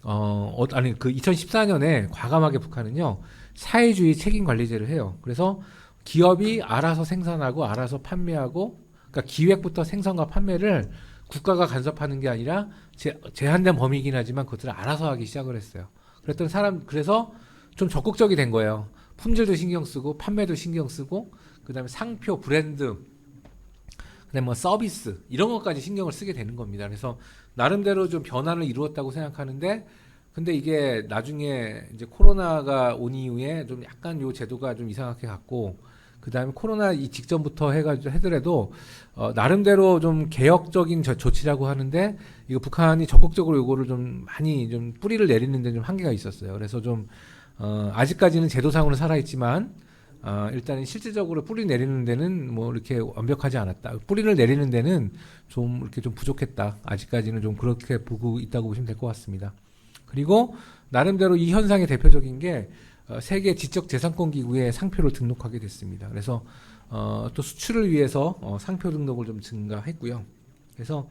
그 2014년에 과감하게 북한은요. 사회주의 책임 관리제를 해요. 그래서 기업이 알아서 생산하고 알아서 판매하고 그러니까 기획부터 생산과 판매를 국가가 간섭하는 게 아니라 제한된 범위이긴 하지만 그것들을 알아서 하기 시작을 했어요. 그래서 좀 적극적이 된 거예요. 품질도 신경 쓰고 판매도 신경 쓰고 그다음에 상표, 브랜드, 그다음에 뭐 서비스 이런 것까지 신경을 쓰게 되는 겁니다. 그래서 나름대로 좀 변화를 이루었다고 생각하는데 근데 이게 나중에 이제 코로나가 온 이후에 좀 약간 요 제도가 좀 이상하게 갔고 그다음에 코로나 이 직전부터 해더라도 나름대로 좀 개혁적인 조치라고 하는데 이거 북한이 적극적으로 요거를 좀 많이 좀 뿌리를 내리는 데 좀 한계가 있었어요. 그래서 좀 아직까지는 제도상으로는 살아있지만 일단은 실질적으로 뿌리 내리는 데는 뭐 이렇게 완벽하지 않았다. 뿌리를 내리는 데는 좀 이렇게 좀 부족했다. 아직까지는 좀 그렇게 보고 있다고 보시면 될 것 같습니다. 그리고 나름대로 이 현상의 대표적인 게 세계 지적재산권 기구에 상표를 등록하게 됐습니다. 그래서 또 수출을 위해서 상표 등록을 좀 증가했고요. 그래서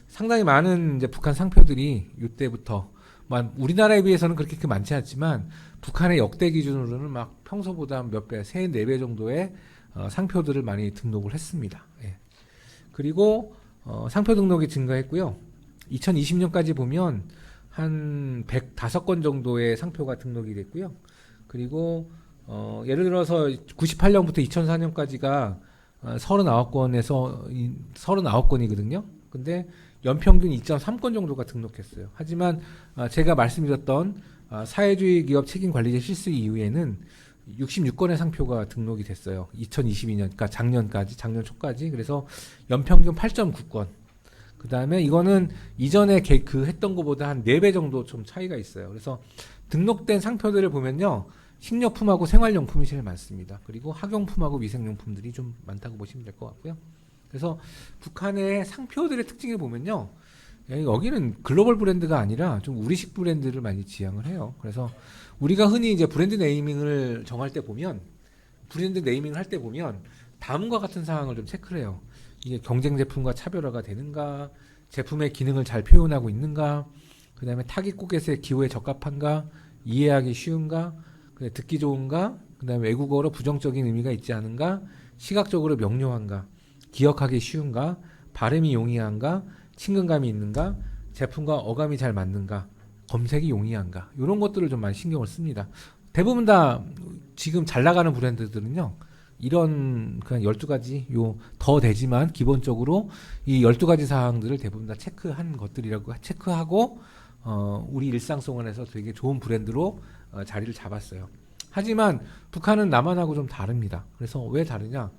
상당히 많은 이제 북한 상표들이 이때부터 우리나라에 비해서는 그렇게 많지 않지만 북한의 역대 기준으로는 막 평소보다 몇 배, 3, 4배 정도의 상표들을 많이 등록을 했습니다. 예. 그리고 상표 등록이 증가했고요. 2020년까지 보면 한 105건 정도의 상표가 등록이 됐고요. 그리고 예를 들어서 98년부터 2004년까지가 39건이거든요. 근데 연평균 2.3건 정도가 등록했어요. 하지만 제가 말씀드렸던 사회주의 기업 책임 관리제 실施이후에는 66건의 상표가 등록이 됐어요. 2022년, 그러니까 작년 초까지. 그래서 연평균 8.9건. 그 다음에 이거는 이전에 했던 것보다 한 4배 정도 좀 차이가 있어요. 그래서 등록된 상표들을 보면요. 식료품하고 생활용품이 제일 많습니다. 그리고 학용품하고 위생용품들이 좀 많다고 보시면 될 것 같고요. 그래서 북한의 상표들의 특징을 보면요. 여기는 글로벌 브랜드가 아니라 좀 우리식 브랜드를 많이 지향을 해요. 그래서 우리가 흔히 이제 브랜드 네이밍을 정할 때 보면 브랜드 네이밍을 할 때 보면 다음과 같은 사항을 좀 체크를 해요. 이게 경쟁 제품과 차별화가 되는가, 제품의 기능을 잘 표현하고 있는가, 그 다음에 타깃 고객의 기호에 적합한가, 이해하기 쉬운가, 듣기 좋은가, 그 다음에 외국어로 부정적인 의미가 있지 않은가, 시각적으로 명료한가, 기억하기 쉬운가, 발음이 용이한가, 친근감이 있는가, 제품과 어감이 잘 맞는가, 검색이 용이한가, 이런 것들을 좀 많이 신경을 씁니다. 대부분 다 지금 잘 나가는 브랜드들은요, 이런 그냥 12가지 더 되지만 기본적으로 이 12가지 사항들을 대부분 다 체크한 것들이라고 체크하고 우리 일상 속에서 되게 좋은 브랜드로 자리를 잡았어요. 하지만 북한은 남한하고 좀 다릅니다. 그래서 왜 다르냐?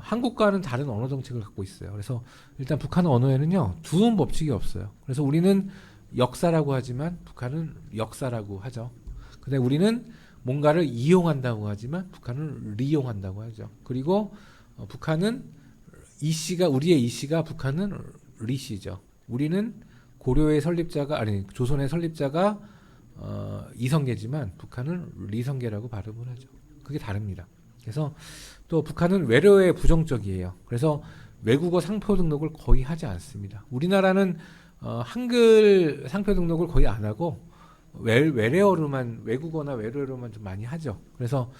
한국과는 다른 언어 정책을 갖고 있어요. 그래서 일단 북한 언어에는요 두음 법칙이 없어요. 그래서 우리는 역사라고 하지만 북한은 역사라고 하죠. 근데 우리는 뭔가를 이용한다고 하지만 북한은 리용한다고 하죠. 그리고 북한은 우리의 이씨가 북한은 리씨죠. 우리는 고려의 설립자가 조선의 설립자가 이성계지만 북한은 리성계라고 발음을 하죠. 그게 다릅니다. 그래서 또 북한은 외래어에 부정적이에요. 그래서 외국어 상표 등록을 거의 하지 않습니다. 우리나라는 한글 상표 등록을 거의 안 하고 외국어나 외래어로만 좀 많이 하죠. 그래서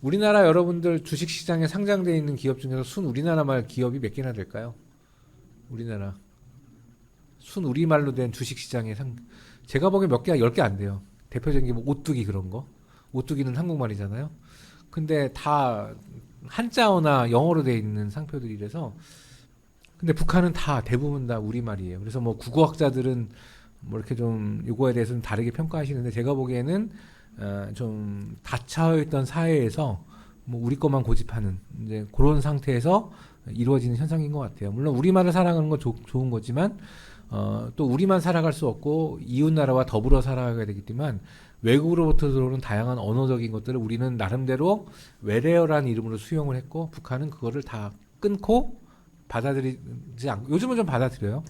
우리나라 여러분들 주식시장에 상장되어 있는 기업 중에서 순 우리나라말 기업이 몇 개나 될까요? 우리나라 순 우리말로 된 주식시장에 제가 보기엔 몇 개가 10개 안 돼요. 대표적인 게 뭐 오뚜기 그런 거. 오뚜기는 한국말이잖아요. 근데 다 한자어나 영어로 되어 있는 상표들이라서 근데 북한은 대부분 다 우리말이에요. 그래서 뭐 국어학자들은 뭐 이렇게 좀 요거에 대해서는 다르게 평가하시는데 제가 보기에는 좀 닫혀있던 사회에서 뭐 우리 것만 고집하는 이제 그런 상태에서 이루어지는 현상인 것 같아요. 물론 우리만을 사랑하는 건 좋은 거지만 또 우리만 살아갈 수 없고 이웃 나라와 더불어 살아가야 되겠지만 외국으로부터 들어오는 다양한 언어적인 것들을 우리는 나름대로 외래어라는 이름으로 수용을 했고 북한은 그거를 다 끊고 받아들이지 않고 요즘은 좀 받아들여요.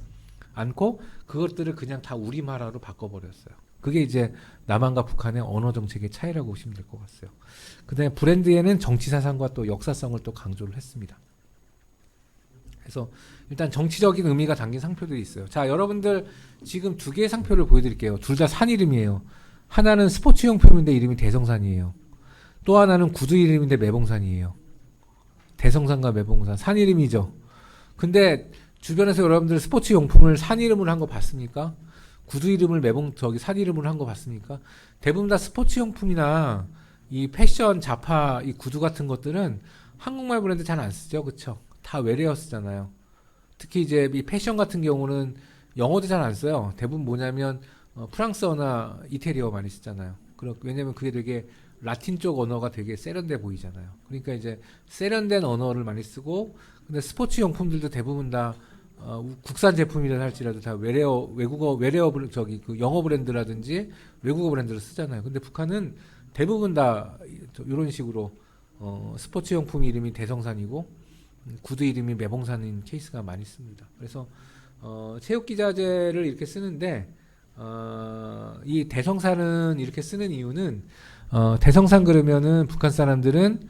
않고 그것들을 그냥 다 우리말화로 바꿔버렸어요. 그게 이제 남한과 북한의 언어 정책의 차이라고 보시면 될 것 같아요. 그다음에 브랜드에는 정치 사상과 또 역사성을 또 강조를 했습니다. 그래서 일단 정치적인 의미가 담긴 상표들이 있어요. 자, 여러분들 지금 두 개의 상표를 보여드릴게요. 둘 다 산 이름이에요. 하나는 스포츠용 표인데 이름이 대성산이에요. 또 하나는 구두 이름인데 매봉산이에요. 대성산과 매봉산 산 이름이죠. 근데 주변에서 여러분들 스포츠 용품을 산 이름으로 한 거 봤습니까? 구두 이름을 산 이름으로 한 거 봤습니까? 대부분 다 스포츠 용품이나 이 패션 자파 이 구두 같은 것들은 한국말 브랜드 잘 안 쓰죠, 그렇죠? 다 외래어 쓰잖아요. 특히 이제 이 패션 같은 경우는 영어도 잘 안 써요. 대부분 뭐냐면 프랑스어나 이태리어 많이 쓰잖아요. 왜냐면 그게 되게 라틴 쪽 언어가 되게 세련돼 보이잖아요. 그러니까 이제 세련된 언어를 많이 쓰고, 근데 스포츠 용품들도 대부분 다 국산 제품이라 할지라도 다 그 영어 브랜드라든지 외국어 브랜드를 쓰잖아요. 근데 북한은 대부분 다 이런 식으로 스포츠 용품 이름이 대성산이고 구두 이름이 매봉산인 케이스가 많이 씁니다. 그래서 체육기자재를 이렇게 쓰는데 이 대성산은 이렇게 쓰는 이유는 대성산 그러면은 북한 사람들은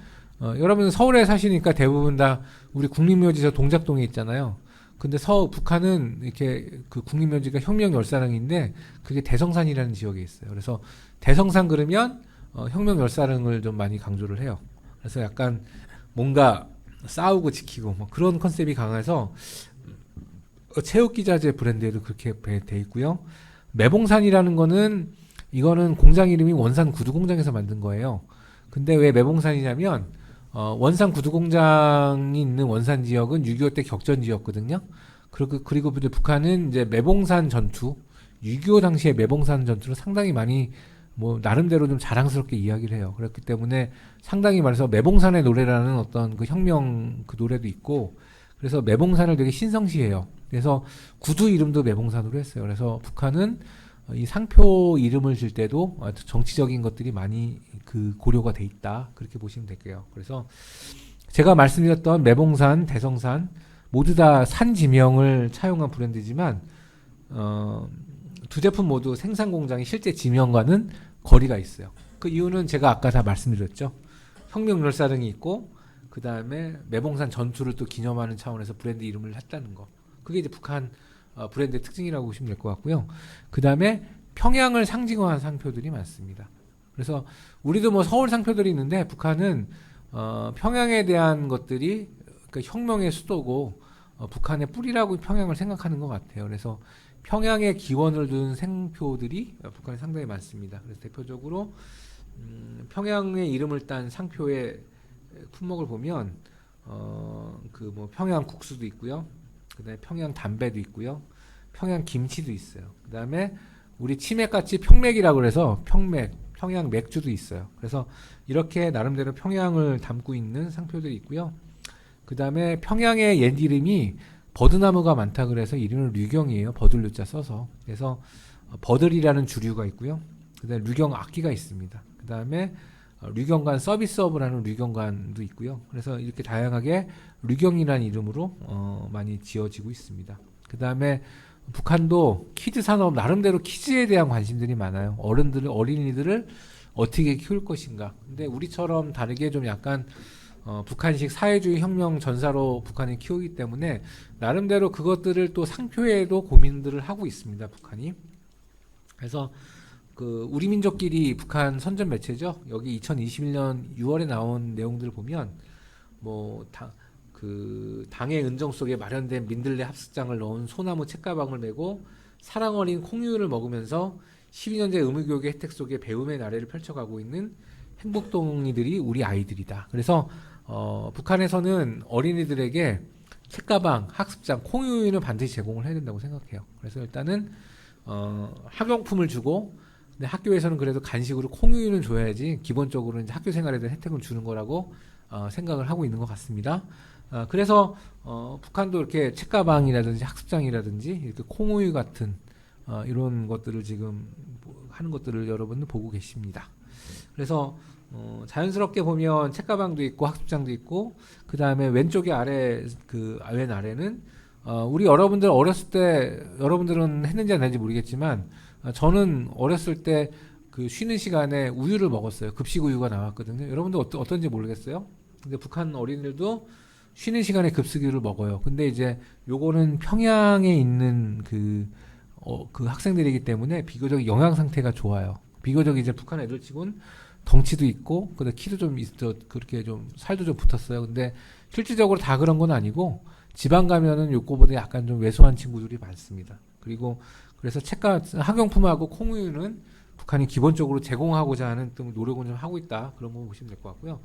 여러분 서울에 사시니까 대부분 다 우리 국립묘지저 동작동에 있잖아요. 근데 북한은 이렇게 그 국립묘지가 혁명열사릉인데 그게 대성산이라는 지역에 있어요. 그래서 대성산 그러면 혁명열사릉을 좀 많이 강조를 해요. 그래서 약간 뭔가 싸우고 지키고 뭐 그런 컨셉이 강해서 체육기자재 브랜드에도 그렇게 돼 있고요. 매봉산이라는 거는 이거는 공장 이름이 원산 구두공장에서 만든 거예요. 근데 왜 매봉산이냐면 원산 구두공장이 있는 원산 지역은 6.25 때 격전지였거든요. 그리고 이제 북한은 이제 매봉산 전투, 6.25 당시에 매봉산 전투를 상당히 많이 뭐 나름대로 좀 자랑스럽게 이야기를 해요. 그렇기 때문에 상당히 말해서 매봉산의 노래라는 어떤 그 혁명 그 노래도 있고, 그래서 매봉산을 되게 신성시해요. 그래서 구두 이름도 매봉산으로 했어요. 그래서 북한은 이 상표 이름을 줄 때도 정치적인 것들이 많이 그 고려가 돼 있다, 그렇게 보시면 될게요. 그래서 제가 말씀드렸던 매봉산, 대성산 모두 다 산 지명을 차용한 브랜드지만 두 제품 모두 생산 공장이 실제 지명과는 거리가 있어요. 그 이유는 제가 아까 다 말씀드렸죠. 혁명열사릉이 있고 그 다음에 매봉산 전투를 또 기념하는 차원에서 브랜드 이름을 했다는 거. 그게 이제 북한 브랜드의 특징이라고 보시면 될 것 같고요. 그 다음에 평양을 상징화한 상표들이 많습니다. 그래서 우리도 뭐 서울 상표들이 있는데 북한은 평양에 대한 것들이 그러니까 혁명의 수도고 북한의 뿌리라고 평양을 생각하는 것 같아요. 그래서 평양의 기원을 둔 생표들이 북한에 상당히 많습니다. 그래서 대표적으로 평양의 이름을 딴 상표의 품목을 보면 그 뭐 평양 국수도 있고요. 그다음에 평양 담배도 있고요. 평양 김치도 있어요. 그다음에 우리 치맥같이 평맥이라고 해서 평양 맥주도 있어요. 그래서 이렇게 나름대로 평양을 담고 있는 상표들이 있고요. 그다음에 평양의 옛 이름이 버드나무가 많다 그래서 이름은 류경이에요. 버들류자 써서. 그래서 버들이라는 주류가 있고요. 그다음에 류경 악기가 있습니다. 그다음에 류경관 서비스업이라는 류경관도 있고요. 그래서 이렇게 다양하게 류경이라는 이름으로 많이 지어지고 있습니다. 그다음에 북한도 키즈 산업 나름대로 키즈에 대한 관심들이 많아요. 어린이들을 어떻게 키울 것인가. 근데 우리처럼 다르게 좀 약간 북한식 사회주의 혁명 전사로 북한이 키우기 때문에 나름대로 그것들을 또 상표에도 고민들을 하고 있습니다. 북한이. 그래서 그 우리 민족끼리 북한 선전 매체죠. 여기 2021년 6월에 나온 내용들을 보면 뭐 그 당의 은정 속에 마련된 민들레 합숙장을 넣은 소나무 책가방을 메고 사랑 어린 콩유를 먹으면서 12년제 의무교육의 혜택 속에 배움의 나래를 펼쳐가고 있는 행복동이들이 우리 아이들이다. 그래서 북한에서는 어린이들에게 책가방, 학습장, 콩유는 반드시 제공을 해야 된다고 생각해요. 그래서 일단은 학용품을 주고, 근데 학교에서는 그래도 간식으로 콩우유는 줘야지 기본적으로 이제 학교 생활에 대한 혜택을 주는 거라고 생각을 하고 있는 것 같습니다. 그래서 북한도 이렇게 책가방이라든지 학습장이라든지 이렇게 콩우유 같은 이런 것들을 지금 하는 것들을 여러분들 보고 계십니다. 그래서 자연스럽게 보면 책가방도 있고 학습장도 있고, 그 다음에 왼쪽에 아래 왼 아래는 우리 여러분들 어렸을 때 여러분들은 했는지 안 했는지 모르겠지만 저는 어렸을 때 그 쉬는 시간에 우유를 먹었어요. 급식 우유가 나왔거든요. 여러분들 어떤지 모르겠어요. 근데 북한 어린이들도 쉬는 시간에 급식 우유를 먹어요. 근데 이제 요거는 평양에 있는 그 학생들이기 때문에 비교적 영양 상태가 좋아요. 비교적 이제 북한 애들 치곤 덩치도 있고, 그다음 키도 좀 있어, 그렇게 좀 살도 좀 붙었어요. 근데 실질적으로 다 그런 건 아니고 지방 가면은 요거보다 약간 좀 왜소한 친구들이 많습니다. 그리고 그래서 학용품하고 콩우유는 북한이 기본적으로 제공하고자 하는 또 노력을 좀 하고 있다, 그런 거 보시면 될 것 같고요.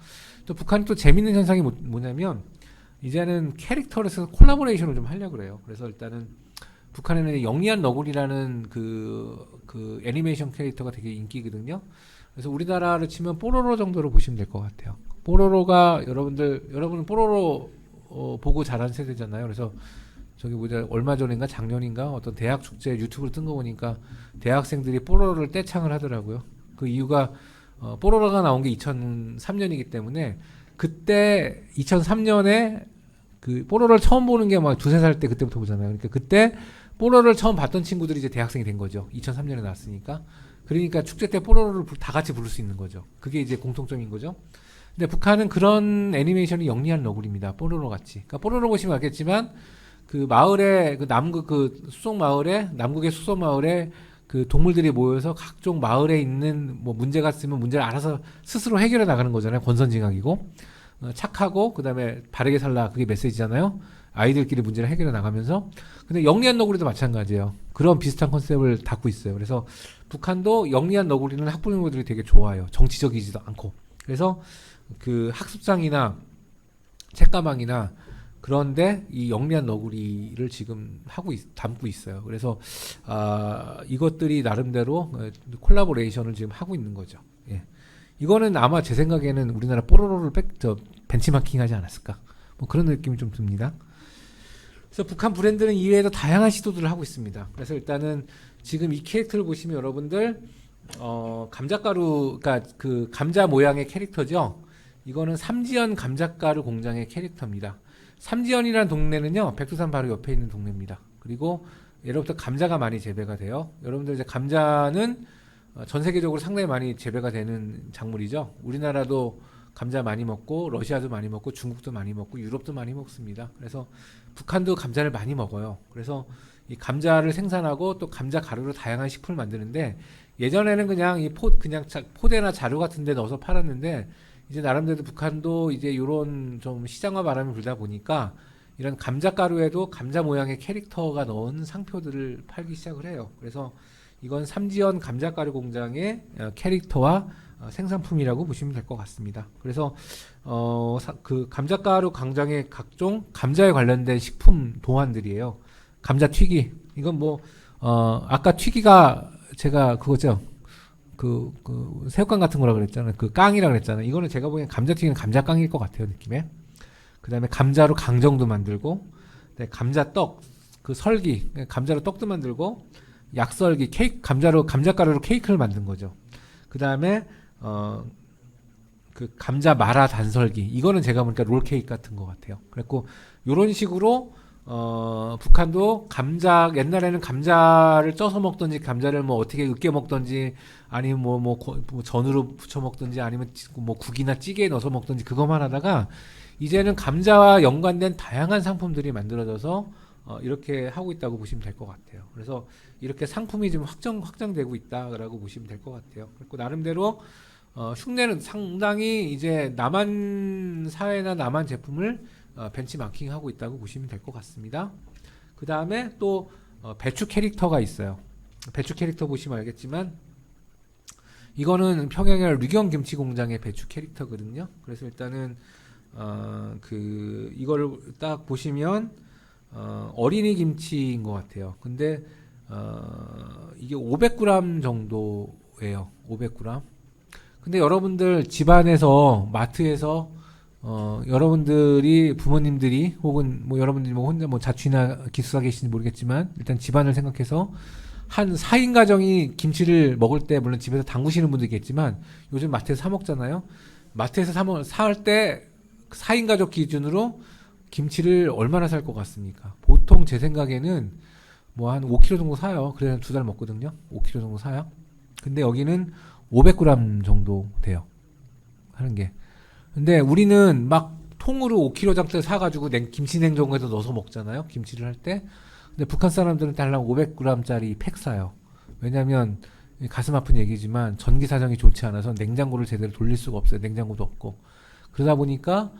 또 북한이 또 재밌는 현상이 뭐냐면 이제는 캐릭터에서 콜라보레이션을 좀 하려고 그래요. 그래서 일단은 북한에는 영리한 너구리라는 그 애니메이션 캐릭터가 되게 인기거든요. 그래서 우리나라를 치면 뽀로로 정도로 보시면 될 것 같아요. 뽀로로가 여러분은 뽀로로 보고 자란 세대잖아요. 그래서 저기 얼마 전인가 작년인가 어떤 대학 축제 유튜브를 뜬 거 보니까 대학생들이 뽀로로를 떼창을 하더라고요. 그 이유가 뽀로로가 나온 게 2003년이기 때문에, 그때 2003년에 그 뽀로로를 처음 보는 게 막 두세 살 때 그때부터 보잖아요. 그러니까 그때 뽀로로를 처음 봤던 친구들이 이제 대학생이 된 거죠. 2003년에 나왔으니까. 그러니까 축제 때 뽀로로를 다 같이 부를 수 있는 거죠. 그게 이제 공통점인 거죠. 근데 북한은 그런 애니메이션이 영리한 너구리입니다. 뽀로로 같이. 그러니까 뽀로로 보시면 알겠지만 그 마을에 남극의 수소 마을에 그 동물들이 모여서 각종 마을에 있는 뭐 문제가 있으면 문제를 알아서 스스로 해결해 나가는 거잖아요. 권선징악이고 착하고 그다음에 바르게 살라, 그게 메시지잖아요. 아이들끼리 문제를 해결해 나가면서. 근데 영리한 너구리도 마찬가지예요. 그런 비슷한 컨셉을 담고 있어요. 그래서 북한도 영리한 너구리는 학부모들이 되게 좋아요. 정치적이지도 않고. 그래서 그 학습장이나 책가방이나 그런데 이 영리한 너구리를 지금 담고 있어요. 그래서 이것들이 나름대로 콜라보레이션을 지금 하고 있는 거죠. 예. 이거는 아마 제 생각에는 우리나라 뽀로로를 벤치마킹하지 않았을까, 뭐 그런 느낌이 좀 듭니다. 그래서 북한 브랜드는 이외에도 다양한 시도들을 하고 있습니다. 그래서 일단은 지금 이 캐릭터를 보시면 여러분들 감자가루, 그러니까 그 감자 모양의 캐릭터죠. 이거는 삼지연 감자가루 공장의 캐릭터입니다. 삼지연이라는 동네는요, 백두산 바로 옆에 있는 동네입니다. 그리고 예로부터 감자가 많이 재배가 돼요. 여러분들 이제 감자는 전 세계적으로 상당히 많이 재배가 되는 작물이죠. 우리나라도 감자 많이 먹고, 러시아도 많이 먹고, 중국도 많이 먹고, 유럽도 많이 먹습니다. 그래서 북한도 감자를 많이 먹어요. 그래서 이 감자를 생산하고 또 감자 가루로 다양한 식품을 만드는데, 예전에는 그냥 그냥 포대나 자루 같은 데 넣어서 팔았는데, 이제 나름대로 북한도 이제 이런 좀 시장화 바람이 불다 보니까 이런 감자 가루에도 감자 모양의 캐릭터가 넣은 상표들을 팔기 시작을 해요. 그래서 이건 삼지연 감자가루 공장의 캐릭터와 생산품이라고 보시면 될 것 같습니다. 그래서 그 감자가루 공장의 각종 감자에 관련된 식품 도안들이에요. 감자 튀기, 이건 뭐 아까 튀기가 제가 그거죠. 그 새우깡 같은 거라 그랬잖아요. 그 깡이라 그랬잖아요. 이거는 제가 보기엔 감자튀기는 감자깡일 것 같아요, 느낌에. 그 다음에 감자로 강정도 만들고, 네, 감자떡, 그 설기, 감자로 떡도 만들고, 약설기, 감자가루로 케이크를 만든 거죠. 그 다음에 그 감자 마라 단설기, 이거는 제가 보니까 롤케이크 같은 것 같아요. 그랬고 이런 식으로 북한도 옛날에는 감자를 쪄서 먹던지, 감자를 뭐 어떻게 으깨 먹던지, 아니면 뭐 전으로 부쳐 먹던지, 아니면 뭐 국이나 찌개에 넣어서 먹던지, 그것만 하다가 이제는 감자와 연관된 다양한 상품들이 만들어져서 이렇게 하고 있다고 보시면 될 것 같아요. 그래서 이렇게 상품이 지금 확장되고 있다라고 보시면 될 것 같아요. 그리고 나름대로 흉내는 상당히 이제 남한 사회나 남한 제품을 벤치마킹하고 있다고 보시면 될 것 같습니다. 그 다음에 또 배추 캐릭터가 있어요. 배추 캐릭터 보시면 알겠지만 이거는 평양의 류경 김치 공장의 배추 캐릭터거든요. 그래서 일단은 이걸 딱 보시면 어린이 김치인 것 같아요. 근데 이게 500g 정도예요. 500g. 근데 여러분들 집안에서 마트에서 여러분들이 부모님들이 혹은 뭐 여러분들이 뭐 혼자 뭐 자취나 기숙사 계신지 모르겠지만 일단 집안을 생각해서 한 4인 가정이 김치를 먹을 때 물론 집에서 담그시는 분도 있겠지만 요즘 마트에서 사 먹잖아요. 마트에서 살 때 4인 가족 기준으로 김치를 얼마나 살 것 같습니까? 보통 제 생각에는 뭐 한 5kg 정도 사요. 그래야 2달 먹거든요. 5kg 정도 사요. 근데 여기는 500g 정도 돼요. 하는 게. 근데 우리는 막 통으로 5kg짜리 사가지고 김치 냉장고에서 넣어서 먹잖아요. 김치를 할 때. 근데 북한 사람들은 달랑 500g짜리 팩 사요. 왜냐면 가슴 아픈 얘기지만 전기 사정이 좋지 않아서 냉장고를 제대로 돌릴 수가 없어요. 냉장고도 없고. 그러다 보니까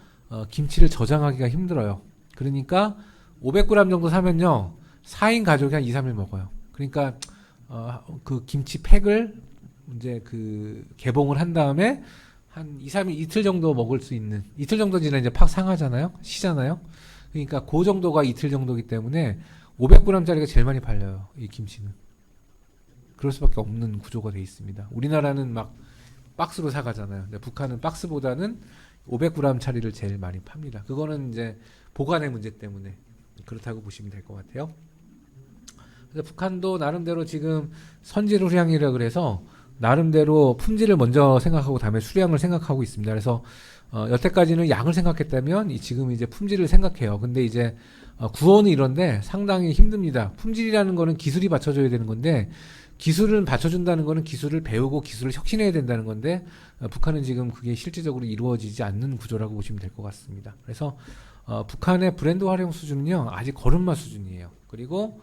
김치를 저장하기가 힘들어요. 그러니까 500g 정도 사면요. 4인 가족이 한 2, 3일 먹어요. 그러니까 그 김치 팩을 이제 그 개봉을 한 다음에 한 2, 3일 이틀 정도 먹을 수 있는 이틀 정도 지나 이제 팍 상하잖아요. 시잖아요. 그러니까 그 정도가 이틀 정도기 때문에 500g짜리가 제일 많이 팔려요. 이 김치는. 그럴 수밖에 없는 구조가 돼 있습니다. 우리나라는 막 박스로 사가잖아요. 근데 북한은 박스보다는 500g짜리를 제일 많이 팝니다. 그거는 이제 보관의 문제 때문에 그렇다고 보시면 될 것 같아요. 그래서 북한도 나름대로 지금 선질 후량이라 그래서 나름대로 품질을 먼저 생각하고 다음에 수량을 생각하고 있습니다. 그래서 여태까지는 양을 생각했다면 지금 이제 품질을 생각해요. 근데 이제 구호는 이런데 상당히 힘듭니다. 품질이라는 거는 기술이 받쳐줘야 되는 건데 기술을 받쳐준다는 거는 기술을 배우고 기술을 혁신해야 된다는 건데 북한은 지금 그게 실질적으로 이루어지지 않는 구조라고 보시면 될 것 같습니다. 그래서 북한의 브랜드 활용 수준은요 아직 걸음마 수준이에요. 그리고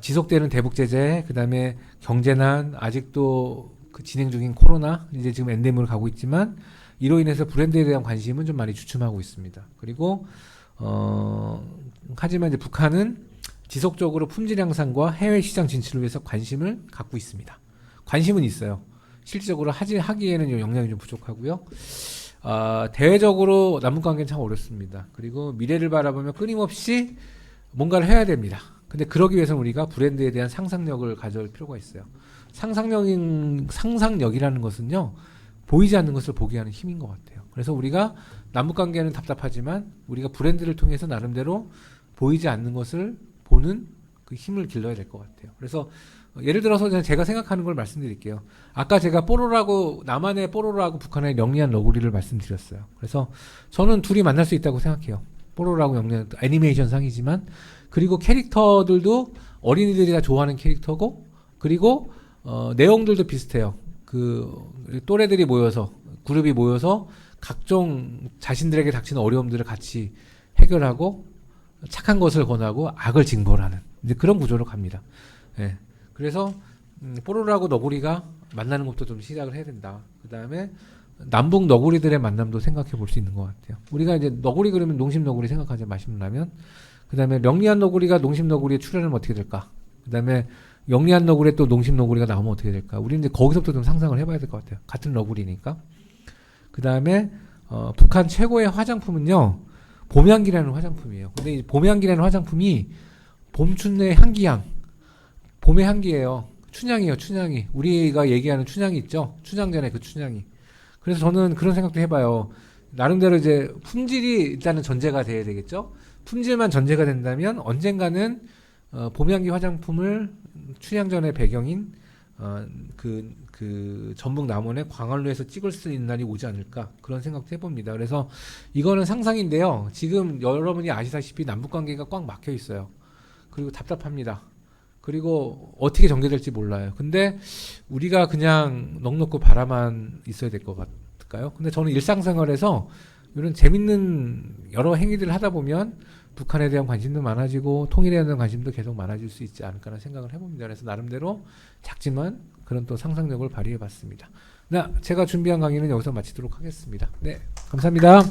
지속되는 대북 제재, 그 다음에 경제난, 아직도 그 진행 중인 코로나, 이제 지금 엔데믹으로 가고 있지만 이로 인해서 브랜드에 대한 관심은 좀 많이 주춤하고 있습니다. 그리고 하지만 이제 북한은 지속적으로 품질 향상과 해외 시장 진출을 위해서 관심을 갖고 있습니다. 관심은 있어요. 실질적으로 하기에는 역량이 좀 부족하고요. 대외적으로 남북 관계는 참 어렵습니다. 그리고 미래를 바라보며 끊임없이 뭔가를 해야 됩니다. 근데 그러기 위해서는 우리가 브랜드에 대한 상상력을 가질 필요가 있어요. 상상력이라는 것은요, 보이지 않는 것을 보게 하는 힘인 것 같아요. 그래서 우리가 남북 관계는 답답하지만 우리가 브랜드를 통해서 나름대로 보이지 않는 것을 보는 그 힘을 길러야 될 것 같아요. 그래서 예를 들어서 제가 생각하는 걸 말씀드릴게요. 아까 제가 뽀로로하고 남한의 뽀로로하고 북한의 영리한 너구리를 말씀드렸어요. 그래서 저는 둘이 만날 수 있다고 생각해요. 뽀로로하고 영리한 애니메이션 상이지만 그리고 캐릭터들도 어린이들이 다 좋아하는 캐릭터고 그리고 내용들도 비슷해요. 그 또래들이 모여서 그룹이 모여서 각종 자신들에게 닥치는 어려움들을 같이 해결하고 착한 것을 권하고 악을 징벌하는 이제 그런 구조로 갑니다. 예. 그래서 뽀로로하고 너구리가 만나는 것도 좀 시작을 해야 된다. 그 다음에 남북 너구리들의 만남도 생각해 볼 수 있는 것 같아요. 우리가 이제 너구리 그러면 농심 너구리 생각하자. 맛있는 라면. 그 다음에 영리한 너구리가 농심 너구리에 출연하면 어떻게 될까? 그 다음에 영리한 너구리에 또 농심 너구리가 나오면 어떻게 될까? 우리는 이제 거기서부터 좀 상상을 해봐야 될 것 같아요. 같은 너구리니까. 그 다음에 북한 최고의 화장품은요. 봄향기라는 화장품이에요. 근데 이 봄향기라는 화장품이 봄춘내 향기향. 봄의 향기예요. 춘향이에요. 춘향이. 우리가 얘기하는 춘향이 있죠. 춘향전에 그 춘향이. 그래서 저는 그런 생각도 해봐요. 나름대로 이제 품질이 일단은 전제가 돼야 되겠죠. 품질만 전제가 된다면 언젠가는 봄향기 화장품을 춘향전의 배경인 그 전북 남원의 광안루에서 찍을 수 있는 날이 오지 않을까 그런 생각도 해봅니다. 그래서 이거는 상상인데요. 지금 여러분이 아시다시피 남북관계가 꽉 막혀 있어요. 그리고 답답합니다. 그리고 어떻게 전개될지 몰라요. 근데 우리가 그냥 넋놓고 바라만 있어야 될 것 같을까요? 근데 저는 일상생활에서 이런 재밌는 여러 행위들을 하다 보면 북한에 대한 관심도 많아지고 통일에 대한 관심도 계속 많아질 수 있지 않을까라는 생각을 해봅니다. 그래서 나름대로 작지만 그런 또 상상력을 발휘해봤습니다. 제가 준비한 강의는 여기서 마치도록 하겠습니다. 네, 감사합니다.